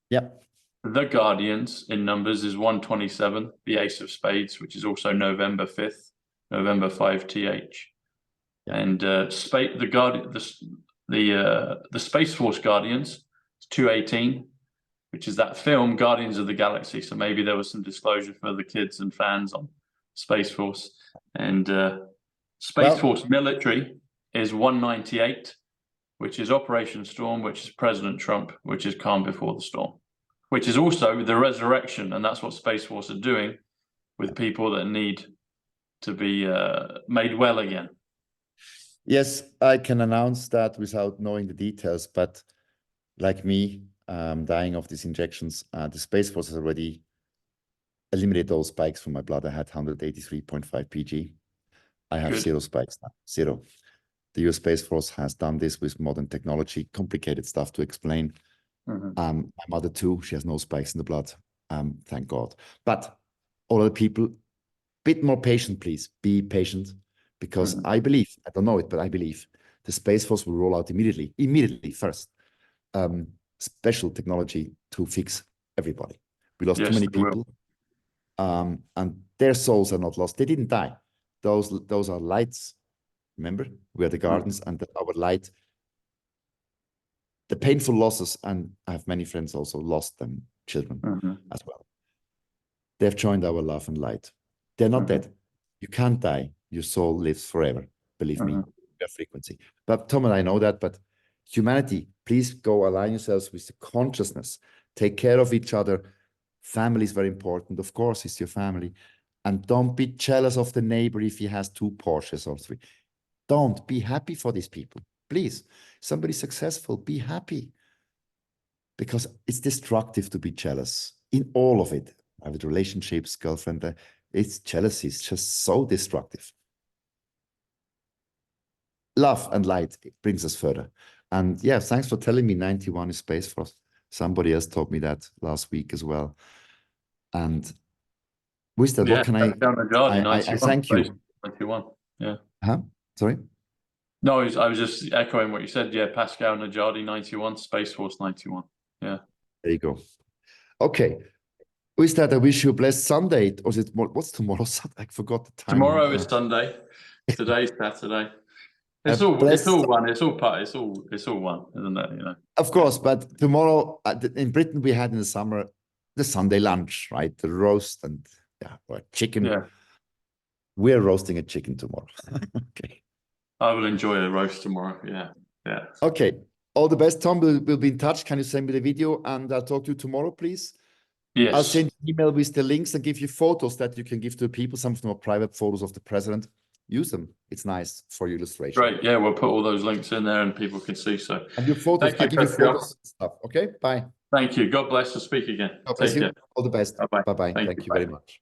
Yep. The Guardians in numbers is 127, the Ace of Spades, which is also November 5th, November 5th. And the Space Force Guardians is 218, which is that film Guardians of the Galaxy. So maybe there was some disclosure for the kids and fans on Space Force. And Space Force Military is 198, which is Operation Storm, which is President Trump, which is Calm Before the Storm, which is also the resurrection. And that's what Space Force are doing with people that need to be made well again. Yes, I can announce that without knowing the details, but like me, dying of these injections, the Space Force has already eliminated those spikes from my blood. I had 183.5 PG. I have zero spikes now, zero. The US Space Force has done this with modern technology, complicated stuff to explain. My mother too, she has no spikes in the blood, thank God. But all other people, bit more patient, please. Be patient, because I believe, I don't know it, but I believe the Space Force will roll out immediately first, special technology to fix everybody. We lost too many people, and their souls are not lost. They didn't die. Those are lights. Remember, we are the gardens, and our light. The painful losses, and I have many friends also lost them, children as well. They've joined our love and light. They're not dead. You can't die. Your soul lives forever. Believe me, their frequency. But Tom and I know that, but humanity, please go align yourselves with the consciousness. Take care of each other. Family is very important. Of course, it's your family. And don't be jealous of the neighbor if he has 2 Porsches or 3. Don't. Be happy for these people. Please. Somebody successful, be happy. Because it's destructive to be jealous in all of it. With relationships, girlfriend, it's jealousy. It's just so destructive. Love and light, it brings us further. And yeah, thanks for telling me 91 is Space Force. Somebody else told me that last week as well. And with that, what can I thank you. 91. Yeah. Huh? Sorry? No, I was just echoing what you said. Yeah, Pascal Najadi 91, Space Force 91. Yeah. There you go. Okay. With that, I wish you a blessed Sunday. Or is it what's tomorrow? I forgot the time. Tomorrow is Sunday. Today's Saturday. It's all one. It's all one, isn't it? You know. Of course, but tomorrow in Britain we had in the summer the Sunday lunch, right? The roast and or chicken. Yeah. We're roasting a chicken tomorrow. Okay. I will enjoy a roast tomorrow. Yeah. Yeah. Okay. All the best, Tom. We'll be in touch. Can you send me the video and I'll talk to you tomorrow, please? Yes. I'll send you an email with the links and give you photos that you can give to people. Some of them are private photos of the president. Use them. It's nice for your illustration. Great. Yeah, we'll put all those links in there and people can see. So and your photos. I'll give you photos and stuff. Okay. Bye. Thank you. God bless. We'll speak again. God bless you. All the best. Bye-bye. Bye-bye. Thank you very much.